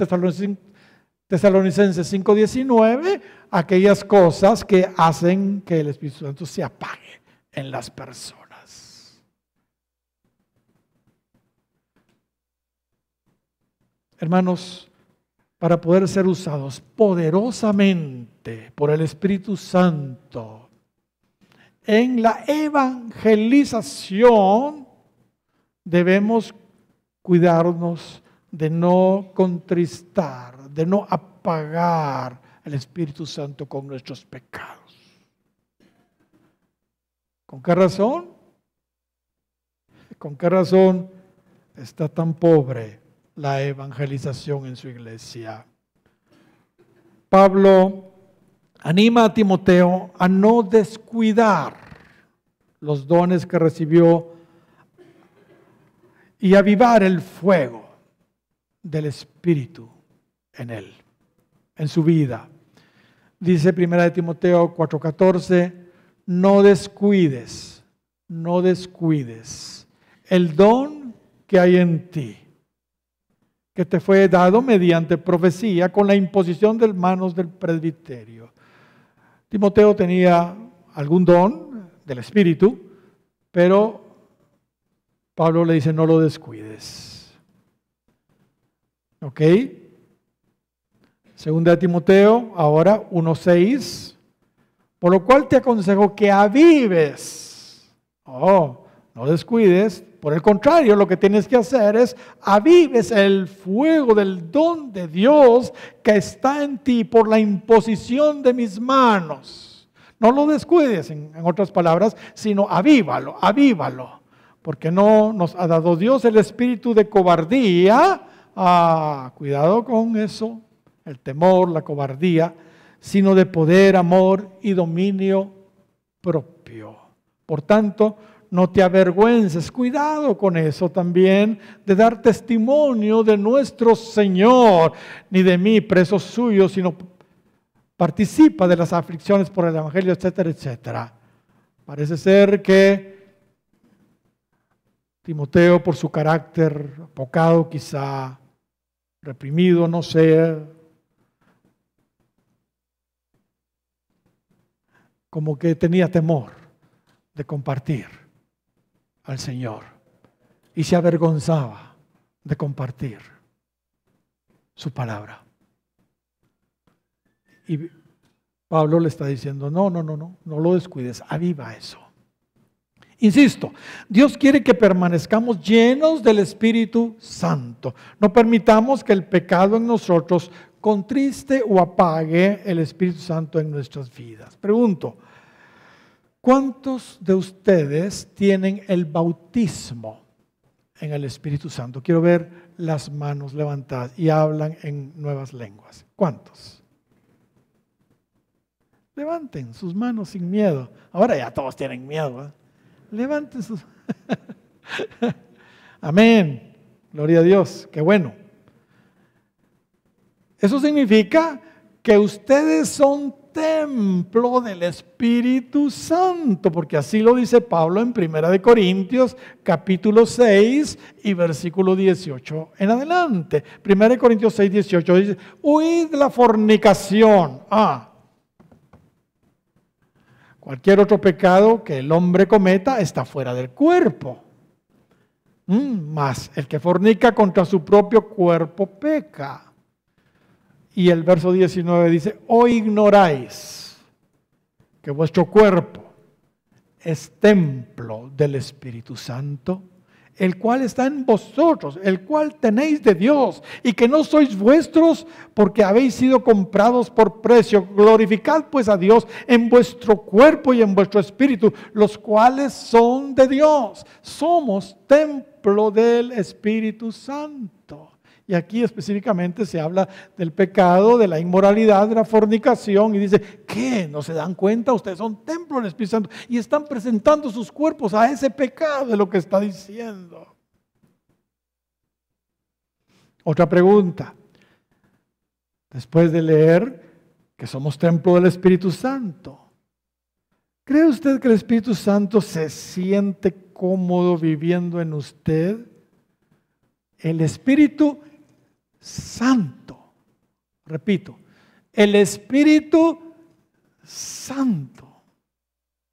Tesalonicenses 5:19, aquellas cosas que hacen que el Espíritu Santo se apague en las personas. Hermanos, para poder ser usados poderosamente por el Espíritu Santo en la evangelización, debemos cuidarnos de no contristar, de no apagar el Espíritu Santo con nuestros pecados. ¿Con qué razón? ¿Con qué razón está tan pobre la evangelización en su iglesia? Pablo anima a Timoteo a no descuidar los dones que recibió y avivar el fuego del Espíritu en él, en su vida. Dice 1 Timoteo 4:14, no descuides el don que hay en ti, que te fue dado mediante profecía con la imposición de manos del presbiterio. Timoteo tenía algún don del Espíritu, pero Pablo le dice, no lo descuides. ¿Ok? Segunda de Timoteo, ahora 1:6, por lo cual te aconsejo que avives. No descuides. Por el contrario, lo que tienes que hacer es avives el fuego del don de Dios que está en ti por la imposición de mis manos. No lo descuides, en otras palabras, sino avívalo. Porque no nos ha dado Dios el espíritu de cobardía. Cuidado con eso, el temor, la cobardía, sino de poder, amor y dominio propio. Por tanto, no te avergüences, cuidado con eso también, de dar testimonio de nuestro Señor, ni de mí, preso suyo, sino participa de las aflicciones por el Evangelio, etcétera, etcétera. Parece ser que Timoteo, por su carácter apocado, quizá reprimido, no sé, como que tenía temor de compartir al Señor y se avergonzaba de compartir su palabra. Y Pablo le está diciendo, no lo descuides, aviva eso. Insisto, Dios quiere que permanezcamos llenos del Espíritu Santo. No permitamos que el pecado en nosotros contriste o apague el Espíritu Santo en nuestras vidas. Pregunto, ¿cuántos de ustedes tienen el bautismo en el Espíritu Santo? Quiero ver las manos levantadas y hablan en nuevas lenguas. ¿Cuántos? Levanten sus manos sin miedo. Ahora ya todos tienen miedo, ¿eh? Levanten sus... Amén. Gloria a Dios. Qué bueno. Eso significa que ustedes son templo del Espíritu Santo, porque así lo dice Pablo en 1 Corintios capítulo 6 y versículo 18 en adelante. 1 Corintios 6, 18 dice, huid de la fornicación. Cualquier otro pecado que el hombre cometa está fuera del cuerpo. Mas el que fornica contra su propio cuerpo peca. Y el verso 19 dice, ¿o ignoráis que vuestro cuerpo es templo del Espíritu Santo, el cual está en vosotros, el cual tenéis de Dios, y que no sois vuestros porque habéis sido comprados por precio? Glorificad pues a Dios en vuestro cuerpo y en vuestro espíritu, los cuales son de Dios. Somos templo del Espíritu Santo. Y aquí específicamente se habla del pecado, de la inmoralidad, de la fornicación. Y dice, ¿qué? ¿No se dan cuenta? Ustedes son templo del Espíritu Santo y están presentando sus cuerpos a ese pecado de lo que está diciendo. Otra pregunta. Después de leer que somos templo del Espíritu Santo, ¿cree usted que el Espíritu Santo se siente cómodo viviendo en usted? El Espíritu Santo, repito, el Espíritu Santo,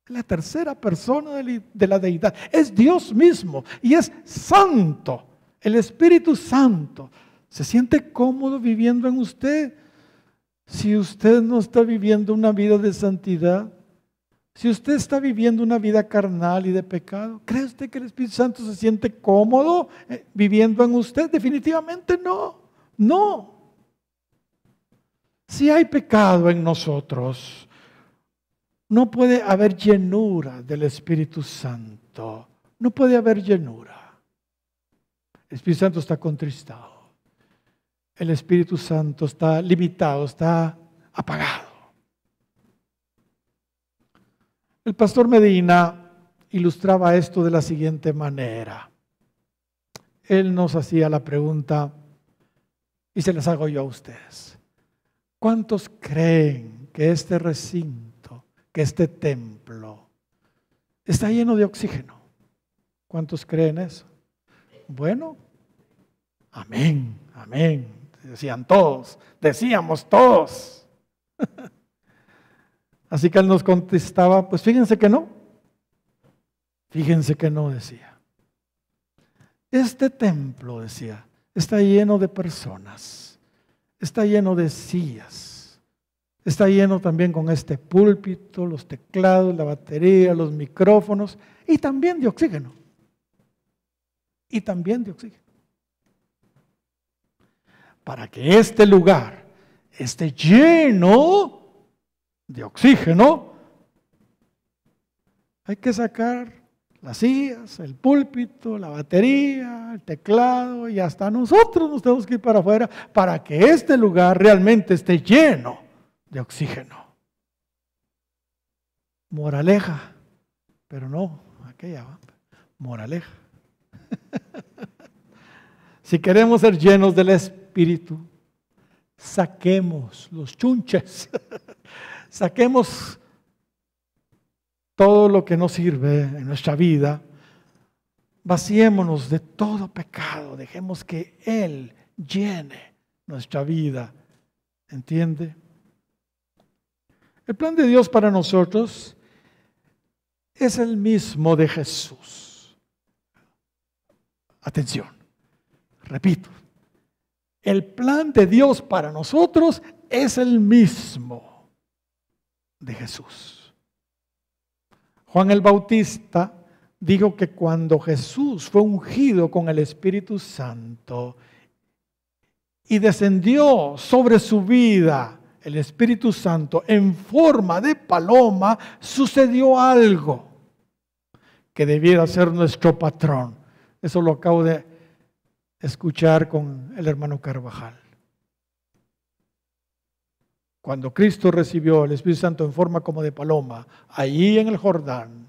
la tercera persona de la deidad, es Dios mismo y es santo. El Espíritu Santo ¿Se siente cómodo viviendo en usted? Si usted no está viviendo una vida de santidad, si usted está viviendo una vida carnal y de pecado, ¿cree usted que el Espíritu Santo se siente cómodo viviendo en usted? Definitivamente no, no. Si hay pecado en nosotros, no puede haber llenura del Espíritu Santo. No puede haber llenura. El Espíritu Santo está contristado. El Espíritu Santo está limitado, está apagado. El pastor Medina ilustraba esto de la siguiente manera. Él nos hacía la pregunta, y se las hago yo a ustedes. ¿Cuántos creen que este recinto, que este templo, está lleno de oxígeno? ¿Cuántos creen eso? Bueno, amén, amén. Decían todos, decíamos todos. Así que él nos contestaba, pues fíjense que no. Fíjense que no, decía. Este templo, decía, está lleno de personas, está lleno de sillas, está lleno también con este púlpito, los teclados, la batería, los micrófonos y también de oxígeno. Y también de oxígeno. Para que este lugar esté lleno de oxígeno, hay que sacar las sillas, el púlpito, la batería, el teclado y hasta nosotros nos tenemos que ir para afuera para que este lugar realmente esté lleno de oxígeno. Moraleja, pero no aquella, moraleja. Si queremos ser llenos del Espíritu, saquemos los chunches, saquemos todo lo que no sirve en nuestra vida, vaciémonos de todo pecado, dejemos que Él llene nuestra vida, ¿entiende? El plan de Dios para nosotros es el mismo de Jesús. Atención, repito, el plan de Dios para nosotros es el mismo de Jesús. Juan el Bautista dijo que cuando Jesús fue ungido con el Espíritu Santo y descendió sobre su vida el Espíritu Santo en forma de paloma, sucedió algo que debiera ser nuestro patrón. Eso lo acabo de escuchar con el hermano Carvajal. Cuando Cristo recibió el Espíritu Santo en forma como de paloma, allí en el Jordán,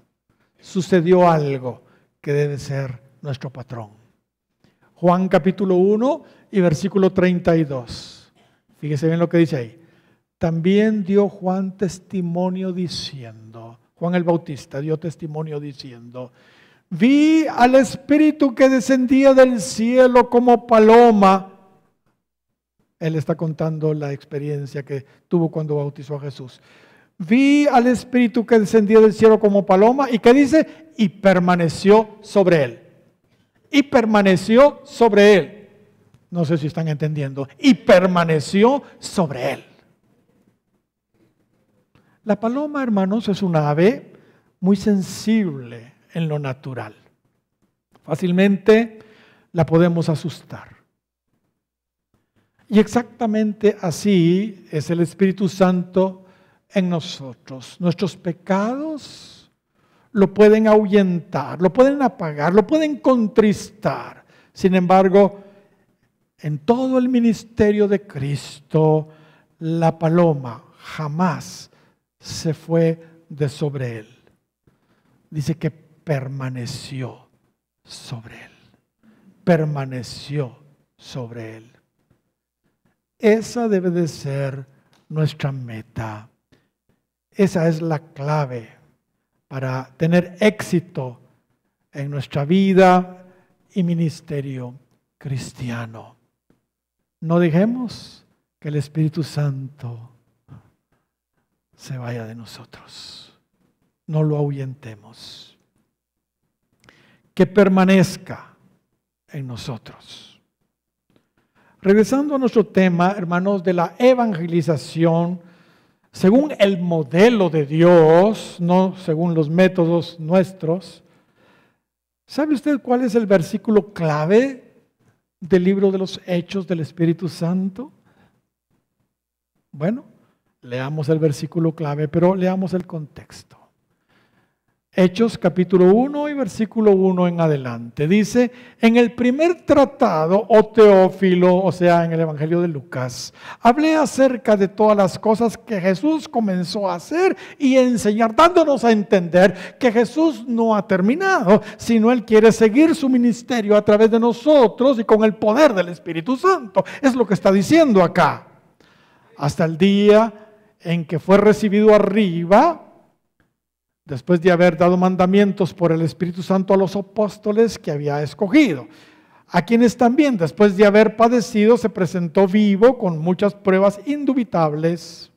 sucedió algo que debe ser nuestro patrón. Juan capítulo 1 y versículo 32. Fíjese bien lo que dice ahí. También dio Juan testimonio diciendo, Juan el Bautista dio testimonio diciendo, vi al Espíritu que descendía del cielo como paloma. Él está contando la experiencia que tuvo cuando bautizó a Jesús. Vi al Espíritu que descendía del cielo como paloma. ¿Y qué dice? Y permaneció sobre él. Y permaneció sobre él. No sé si están entendiendo. Y permaneció sobre él. La paloma, hermanos, es una ave muy sensible en lo natural. Fácilmente la podemos asustar. Y exactamente así es el Espíritu Santo en nosotros. Nuestros pecados lo pueden ahuyentar, lo pueden apagar, lo pueden contristar. Sin embargo, en todo el ministerio de Cristo, la paloma jamás se fue de sobre él. Dice que permaneció sobre él. Permaneció sobre él. Esa debe de ser nuestra meta. Esa es la clave para tener éxito en nuestra vida y ministerio cristiano. No dejemos que el Espíritu Santo se vaya de nosotros. No lo ahuyentemos. Que permanezca en nosotros. Regresando a nuestro tema, hermanos, de la evangelización, según el modelo de Dios, no según los métodos nuestros. ¿Sabe usted cuál es el versículo clave del libro de los Hechos del Espíritu Santo? Bueno, leamos el versículo clave, pero leamos el contexto. Hechos capítulo 1 y versículo 1 en adelante. Dice, en el primer tratado, oh Teófilo, o sea, en el Evangelio de Lucas, hablé acerca de todas las cosas que Jesús comenzó a hacer y enseñar, dándonos a entender que Jesús no ha terminado, sino Él quiere seguir su ministerio a través de nosotros y con el poder del Espíritu Santo. Es lo que está diciendo acá. Hasta el día en que fue recibido arriba, después de haber dado mandamientos por el Espíritu Santo a los apóstoles que había escogido, a quienes también después de haber padecido se presentó vivo con muchas pruebas indubitables,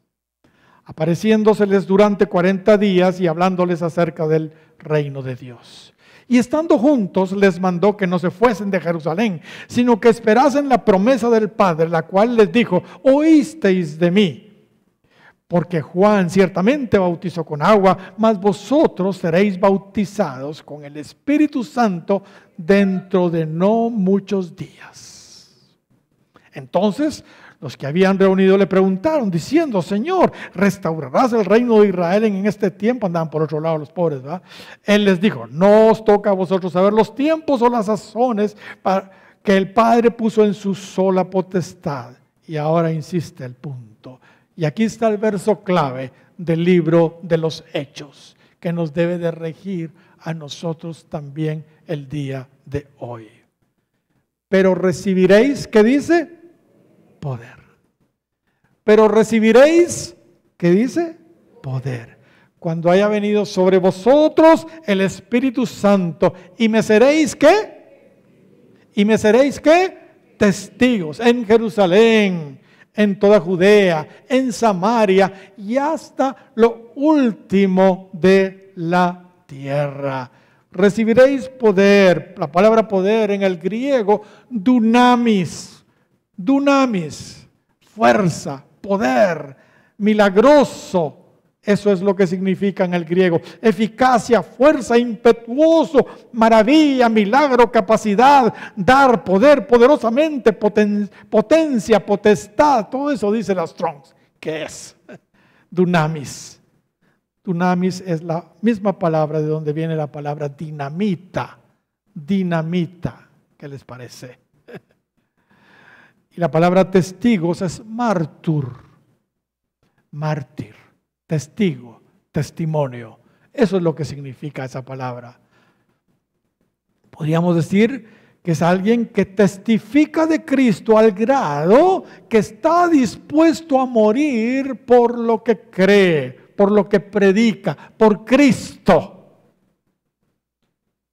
apareciéndoseles durante 40 días y hablándoles acerca del reino de Dios. Y estando juntos les mandó que no se fuesen de Jerusalén, sino que esperasen la promesa del Padre, la cual les dijo, oísteis de mí. Porque Juan ciertamente bautizó con agua, mas vosotros seréis bautizados con el Espíritu Santo dentro de no muchos días. Entonces los que habían reunido le preguntaron diciendo, Señor, ¿restaurarás el reino de Israel en este tiempo? Andaban por otro lado los pobres, ¿verdad? Él les dijo, no os toca a vosotros saber los tiempos o las sazones que el Padre puso en su sola potestad. Y ahora insiste el punto. Y aquí está el verso clave del libro de los Hechos, que nos debe de regir a nosotros también el día de hoy. Pero recibiréis, ¿qué dice? Poder. Pero recibiréis, ¿qué dice? Poder. Cuando haya venido sobre vosotros el Espíritu Santo, y me seréis, ¿qué? Y me seréis, ¿qué? Testigos en Jerusalén, en toda Judea, en Samaria y hasta lo último de la tierra. Recibiréis poder. La palabra poder en el griego, dunamis. Dunamis, fuerza, poder, milagroso. Eso es lo que significa en el griego. Eficacia, fuerza, impetuoso, maravilla, milagro, capacidad, dar, poder, poderosamente, potencia, potestad. Todo eso dice la Strong's. ¿Qué es? Dunamis. Dunamis es la misma palabra de donde viene la palabra dinamita. Dinamita. ¿Qué les parece? Y la palabra testigos es mártir. Mártir. Testigo, testimonio. Eso es lo que significa esa palabra. Podríamos decir que es alguien que testifica de Cristo al grado que está dispuesto a morir por lo que cree, por lo que predica, por Cristo.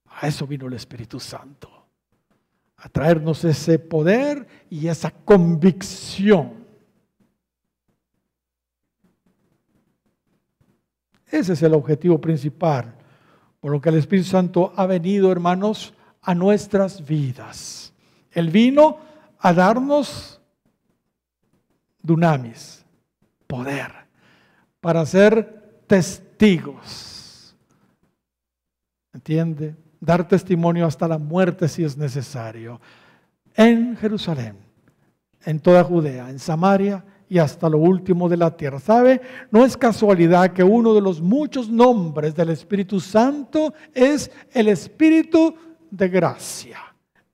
A eso vino el Espíritu Santo, a traernos ese poder y esa convicción. Ese es el objetivo principal, por lo que el Espíritu Santo ha venido, hermanos, a nuestras vidas. Él vino a darnos dunamis, poder, para ser testigos. ¿Entiende? Dar testimonio hasta la muerte si es necesario. En Jerusalén, en toda Judea, en Samaria y hasta lo último de la tierra. ¿Sabe? No es casualidad que uno de los muchos nombres del Espíritu Santo es el Espíritu de gracia.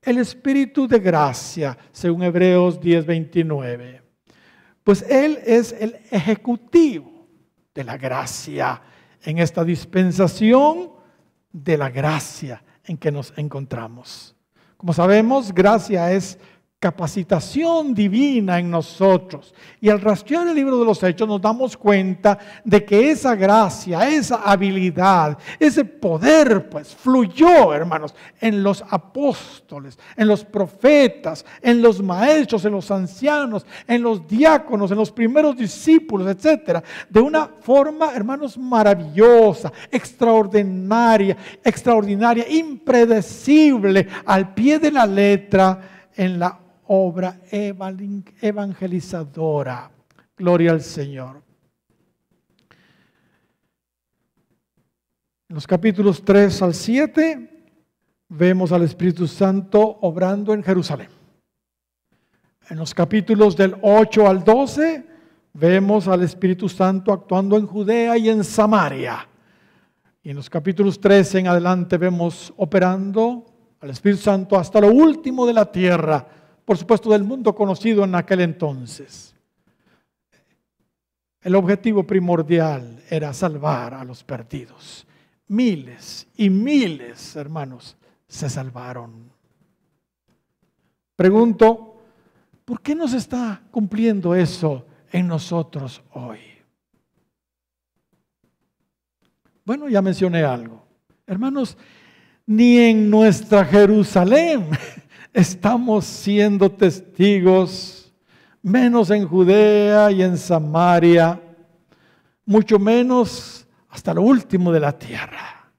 El Espíritu de gracia, según Hebreos 10:29. Pues Él es el ejecutivo de la gracia en esta dispensación de la gracia en que nos encontramos. Como sabemos, gracia es capacitación divina en nosotros. Y al rastrear el libro de los Hechos nos damos cuenta de que esa gracia, esa habilidad, ese poder, pues fluyó, hermanos, en los apóstoles, en los profetas, en los maestros, en los ancianos, en los diáconos, en los primeros discípulos, etcétera, de una forma, hermanos, maravillosa, extraordinaria, impredecible, al pie de la letra, en la obra evangelizadora. Gloria al Señor. En los capítulos 3 al 7 vemos al Espíritu Santo obrando en Jerusalén. En los capítulos del 8 al 12 vemos al Espíritu Santo actuando en Judea y en Samaria. Y en los capítulos 13 en adelante vemos operando al Espíritu Santo hasta lo último de la tierra, por supuesto del mundo conocido en aquel entonces. El objetivo primordial era salvar a los perdidos. Miles y miles, hermanos, se salvaron. Pregunto, ¿por qué no se está cumpliendo eso en nosotros hoy? Bueno, ya mencioné algo. Hermanos, ni en nuestra Jerusalén estamos siendo testigos, menos en Judea y en Samaria, mucho menos hasta lo último de la tierra.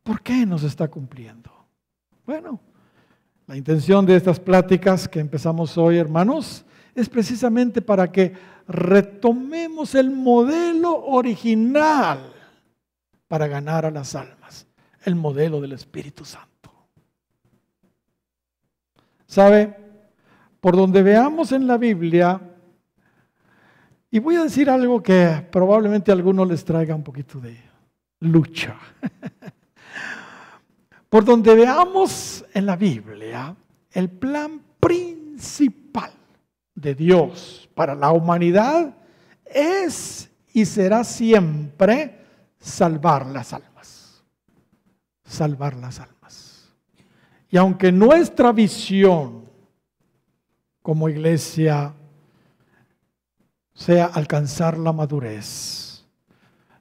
¿Por qué no se está cumpliendo? Bueno, la intención de estas pláticas que empezamos hoy, hermanos, es precisamente para que retomemos el modelo original para ganar a las almas, el modelo del Espíritu Santo. ¿Sabe? Por donde veamos en la Biblia, y voy a decir algo que probablemente a algunos les traiga un poquito de lucha. Por donde veamos en la Biblia, el plan principal de Dios para la humanidad es y será siempre salvar las almas. Salvar las almas. Y aunque nuestra visión como iglesia sea alcanzar la madurez,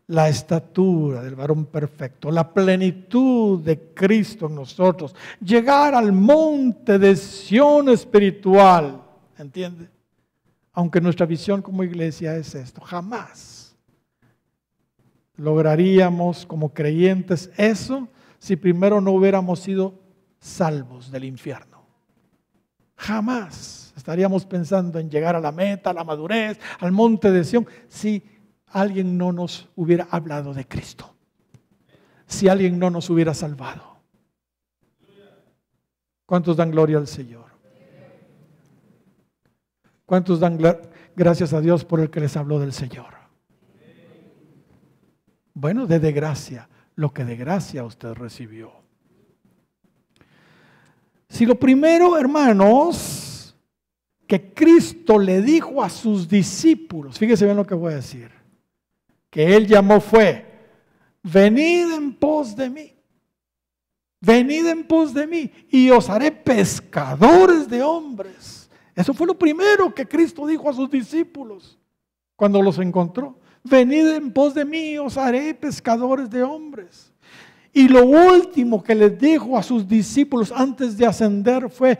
la estatura del varón perfecto, la plenitud de Cristo en nosotros, llegar al monte de Sión espiritual, ¿entiende? Aunque nuestra visión como iglesia es esto, jamás lograríamos como creyentes eso si primero no hubiéramos sido salvos del infierno. Jamás estaríamos pensando en llegar a la meta, a la madurez, al monte de Sión, si alguien no nos hubiera hablado de Cristo, si alguien no nos hubiera salvado. ¿Cuántos dan gloria al Señor? ¿Cuántos dan gracias a Dios por el que les habló del Señor? Bueno, de gracia, lo que de gracia usted recibió. Si lo primero, hermanos, que Cristo le dijo a sus discípulos, fíjese bien lo que voy a decir, que Él llamó fue, venid en pos de mí, venid en pos de mí y os haré pescadores de hombres. Eso fue lo primero que Cristo dijo a sus discípulos cuando los encontró. Venid en pos de mí y os haré pescadores de hombres. Y lo último que les dijo a sus discípulos antes de ascender fue,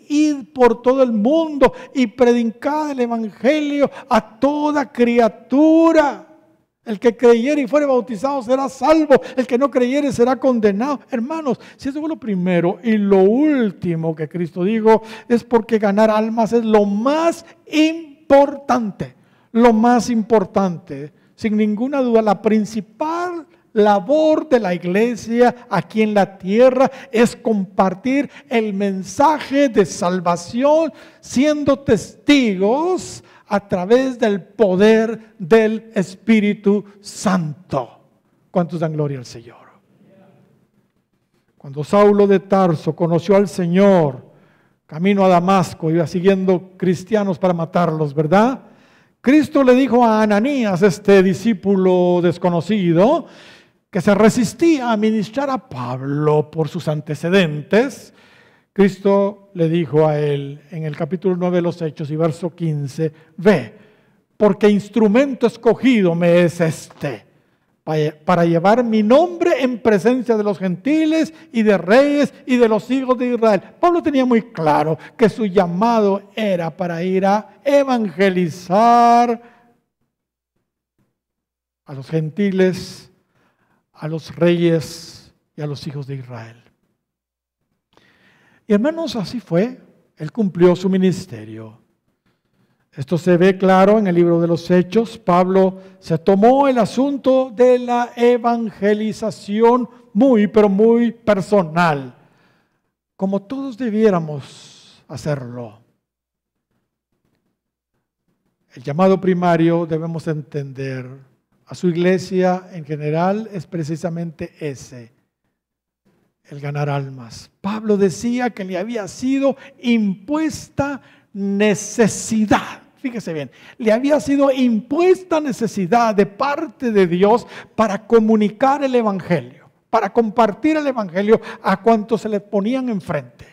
id por todo el mundo y predicad el evangelio a toda criatura. El que creyere y fuere bautizado será salvo, el que no creyere será condenado. Hermanos, si eso fue lo primero y lo último que Cristo dijo, es porque ganar almas es lo más importante. Lo más importante, sin ninguna duda, la principal labor de la iglesia aquí en la tierra es compartir el mensaje de salvación, siendo testigos a través del poder del Espíritu Santo. ¿Cuántos dan gloria al Señor? Cuando Saulo de Tarso conoció al Señor, camino a Damasco, iba siguiendo cristianos para matarlos, ¿verdad? Cristo le dijo a Ananías, este discípulo desconocido, que se resistía a ministrar a Pablo por sus antecedentes. Cristo le dijo a él en el capítulo 9 de los Hechos y verso 15, ve, porque instrumento escogido me es este, para llevar mi nombre en presencia de los gentiles y de reyes y de los hijos de Israel. Pablo tenía muy claro que su llamado era para ir a evangelizar a los gentiles, a los reyes y a los hijos de Israel. Y hermanos, así fue. Él cumplió su ministerio. Esto se ve claro en el libro de los Hechos. Pablo se tomó el asunto de la evangelización muy, pero muy personal, como todos debiéramos hacerlo. El llamado primario, debemos entender, a su iglesia en general es precisamente ese: el ganar almas. Pablo decía que le había sido impuesta necesidad. Fíjese bien, le había sido impuesta necesidad de parte de Dios para comunicar el evangelio, para compartir el evangelio a cuantos se le ponían enfrente.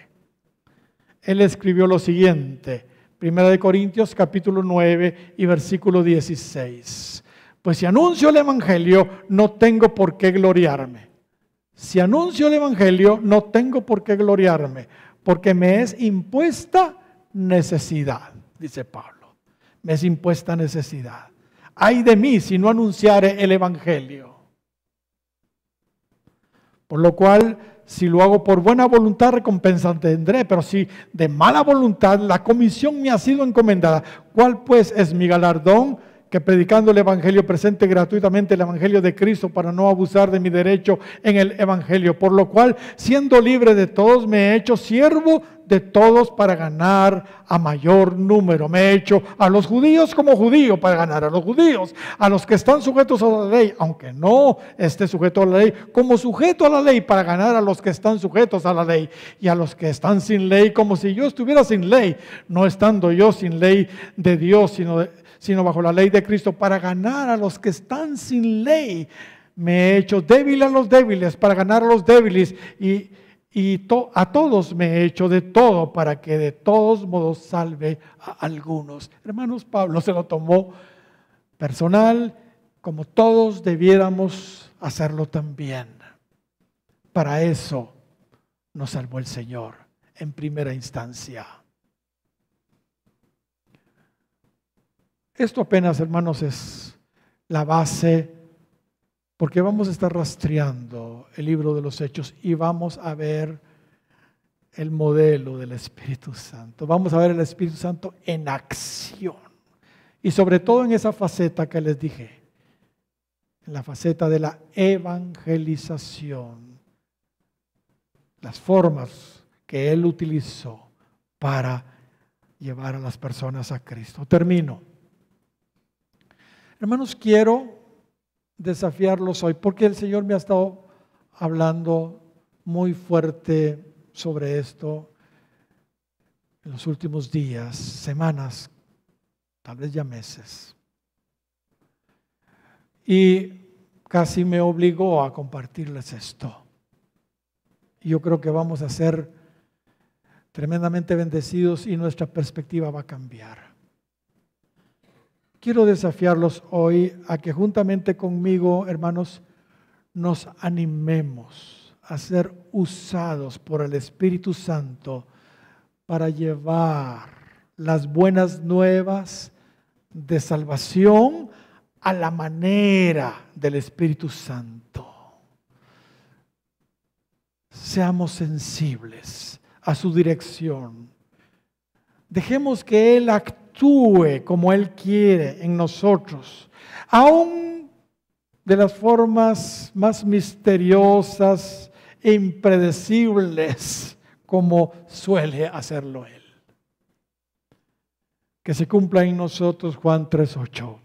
Él escribió lo siguiente, 1 Corintios capítulo 9 y versículo 16. Pues si anuncio el evangelio, no tengo por qué gloriarme. Si anuncio el evangelio, no tengo por qué gloriarme, porque me es impuesta necesidad, dice Pablo. Me es impuesta necesidad. Ay de mí si no anunciare el evangelio. Por lo cual, si lo hago por buena voluntad, recompensa tendré, pero si de mala voluntad, la comisión me ha sido encomendada. ¿Cuál pues es mi galardón? Que predicando el evangelio presente gratuitamente el evangelio de Cristo para no abusar de mi derecho en el evangelio. Por lo cual, siendo libre de todos, me he hecho siervo de todos para ganar a mayor número. Me he hecho a los judíos como judío para ganar a los judíos, a los que están sujetos a la ley, aunque no esté sujeto a la ley, como sujeto a la ley para ganar a los que están sujetos a la ley, y a los que están sin ley, como si yo estuviera sin ley, no estando yo sin ley de Dios, sino bajo la ley de Cristo, para ganar a los que están sin ley. Me he hecho débil a los débiles para ganar a los débiles, y a todos me he hecho de todo para que de todos modos salve a algunos. Hermanos, Pablo se lo tomó personal, como todos debiéramos hacerlo también. Para eso nos salvó el Señor en primera instancia. Esto apenas, hermanos, es la base, porque vamos a estar rastreando el libro de los Hechos y vamos a ver el modelo del Espíritu Santo. Vamos a ver el Espíritu Santo en acción. Y sobre todo en esa faceta que les dije, en la faceta de la evangelización. Las formas que Él utilizó para llevar a las personas a Cristo. Termino. Hermanos, quiero desafiarlos hoy porque el Señor me ha estado hablando muy fuerte sobre esto en los últimos días, semanas, tal vez ya meses. Y casi me obligó a compartirles esto. Y yo creo que vamos a ser tremendamente bendecidos y nuestra perspectiva va a cambiar. Quiero desafiarlos hoy a que juntamente conmigo, hermanos, nos animemos a ser usados por el Espíritu Santo para llevar las buenas nuevas de salvación a la manera del Espíritu Santo. Seamos sensibles a su dirección. Dejemos que Él actúe como Él quiere en nosotros, aún de las formas más misteriosas e impredecibles como suele hacerlo Él. Que se cumpla en nosotros Juan 3:8.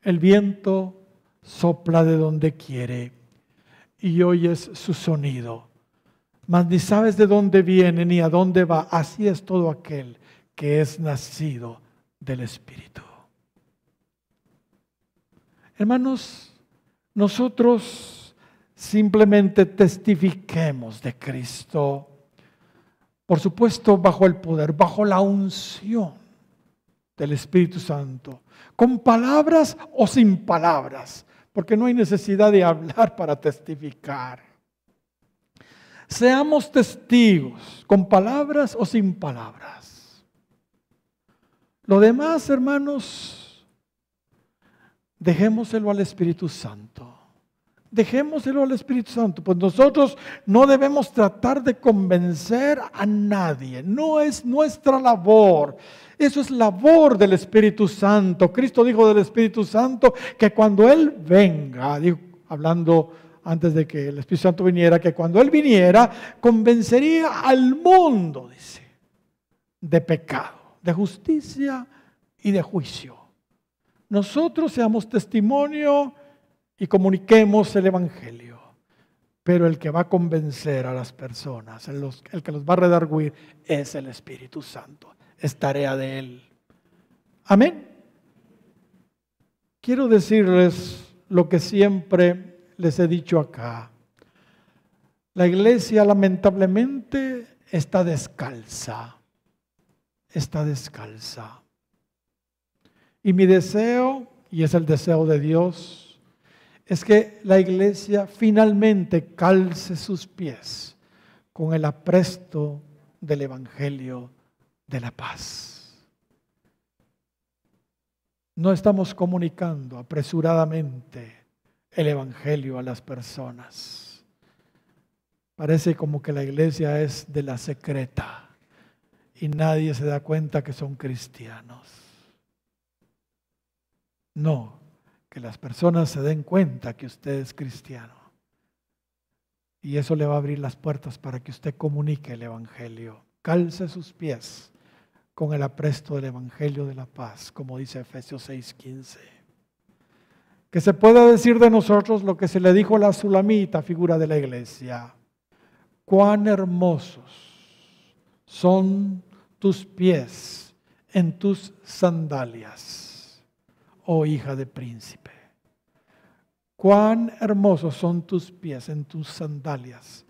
El viento sopla de donde quiere y oyes su sonido, mas ni sabes de dónde viene ni a dónde va. Así es todo aquel que es nacido del Espíritu. Hermanos, nosotros simplemente testifiquemos de Cristo, por supuesto bajo el poder, bajo la unción del Espíritu Santo, con palabras o sin palabras, porque no hay necesidad de hablar para testificar. Seamos testigos, con palabras o sin palabras. Lo demás, hermanos, dejémoselo al Espíritu Santo. Dejémoselo al Espíritu Santo, pues nosotros no debemos tratar de convencer a nadie, no es nuestra labor, eso es labor del Espíritu Santo. Cristo dijo del Espíritu Santo que cuando Él venga, hablando antes de que el Espíritu Santo viniera, que cuando Él viniera convencería al mundo, dice, de pecado, de justicia y de juicio. Nosotros seamos testimonio y comuniquemos el Evangelio. Pero el que va a convencer a las personas, el que los va a redarguir, es el Espíritu Santo. Es tarea de Él. Amén. Quiero decirles lo que siempre les he dicho acá. La iglesia lamentablemente está descalza. Está descalza. Y mi deseo, y es el deseo de Dios, es que la iglesia finalmente calce sus pies con el apresto del Evangelio de la paz. No estamos comunicando apresuradamente el Evangelio a las personas. Parece como que la iglesia es de la secreta y nadie se da cuenta que son cristianos. No. Que las personas se den cuenta que usted es cristiano. Y eso le va a abrir las puertas para que usted comunique el Evangelio. Calce sus pies con el apresto del Evangelio de la paz, como dice Efesios 6:15. Que se pueda decir de nosotros lo que se le dijo a la Sulamita, figura de la iglesia. Cuán hermosos son tus pies en tus sandalias, oh hija de príncipe. Cuán hermosos son tus pies en tus sandalias,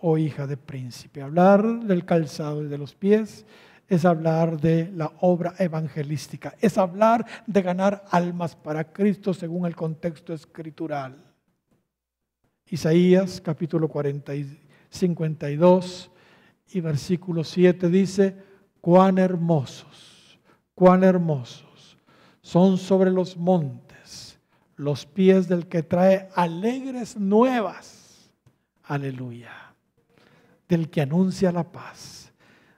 oh hija de príncipe. Hablar del calzado y de los pies es hablar de la obra evangelística, es hablar de ganar almas para Cristo según el contexto escritural. Isaías capítulo 52 y versículo 7 dice: cuán hermosos son sobre los montes los pies del que trae alegres nuevas. Aleluya. Del que anuncia la paz,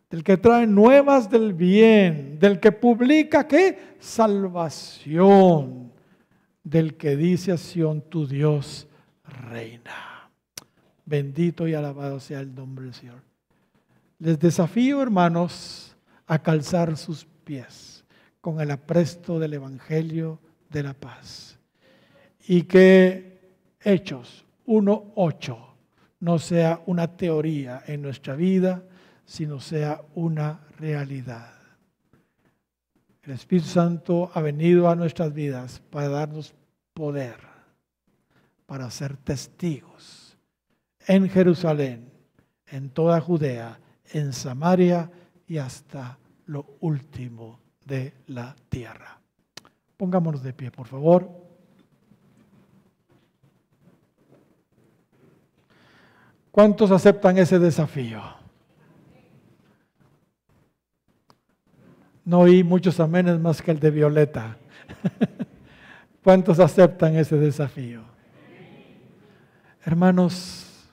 del que trae nuevas del bien, del que publica ¿qué? Salvación, del que dice a Sión, tu Dios reina. Bendito y alabado sea el nombre del Señor. Les desafío, hermanos, a calzar sus pies con el apresto del Evangelio de la paz. Y que Hechos 1:8 no sea una teoría en nuestra vida, sino sea una realidad. El Espíritu Santo ha venido a nuestras vidas para darnos poder, para ser testigos en Jerusalén, en toda Judea, en Samaria y hasta lo último de la tierra. Pongámonos de pie, por favor. ¿Cuántos aceptan ese desafío? No oí muchos amenes más que el de Violeta. ¿Cuántos aceptan ese desafío? Hermanos,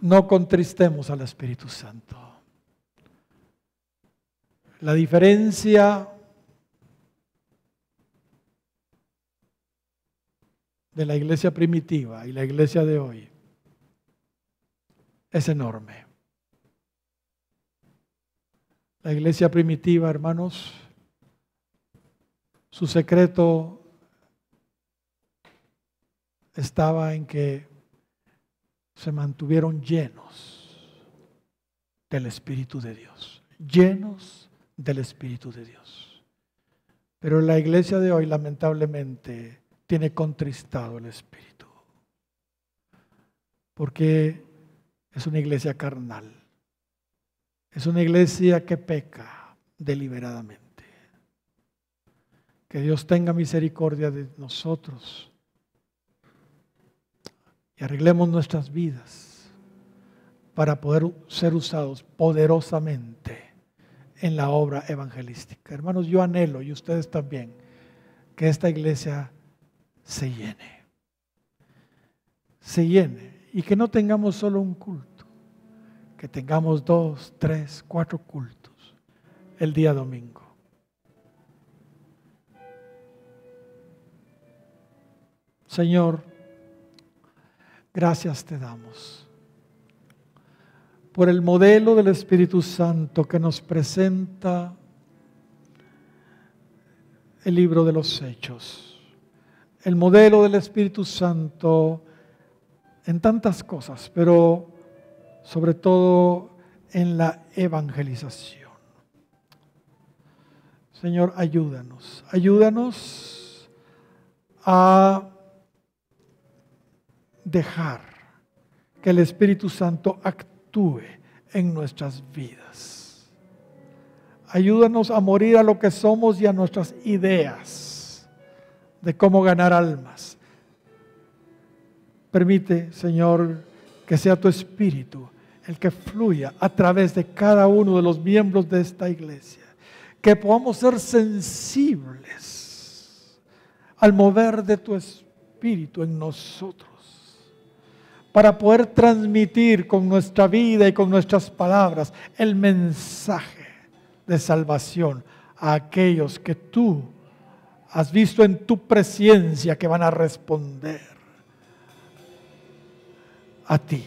no contristemos al Espíritu Santo. La diferencia de la iglesia primitiva y la iglesia de hoy es enorme. La iglesia primitiva, hermanos, su secreto estaba en que se mantuvieron llenos del Espíritu de Dios, llenos del Espíritu de Dios. Pero la iglesia de hoy, lamentablemente, tiene contristado el Espíritu, porque es una iglesia carnal, es una iglesia que peca deliberadamente. Que Dios tenga misericordia de nosotros y arreglemos nuestras vidas para poder ser usados poderosamente en la obra evangelística. Hermanos, yo anhelo, y ustedes también, que esta iglesia se llene. se llene y que no tengamos solo un culto, que tengamos 2, 3, 4 cultos el día domingo. Señor, gracias te damos por el modelo del Espíritu Santo que nos presenta el libro de los Hechos. El modelo del Espíritu Santo en tantas cosas, pero sobre todo en la evangelización. Señor, ayúdanos a dejar que el Espíritu Santo actúe en nuestras vidas. Ayúdanos a morir a lo que somos y a nuestras ideas de cómo ganar almas. Permite, Señor, que sea tu Espíritu el que fluya a través de cada uno de los miembros de esta iglesia. Que podamos ser sensibles al mover de tu Espíritu en nosotros, para poder transmitir con nuestra vida y con nuestras palabras el mensaje de salvación a aquellos que tú has visto en tu presencia que van a responder a ti.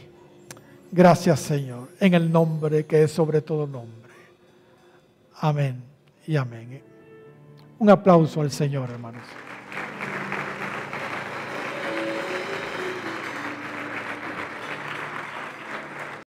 Gracias, Señor, en el nombre que es sobre todo nombre. Amén y amén. Un aplauso al Señor, hermanos.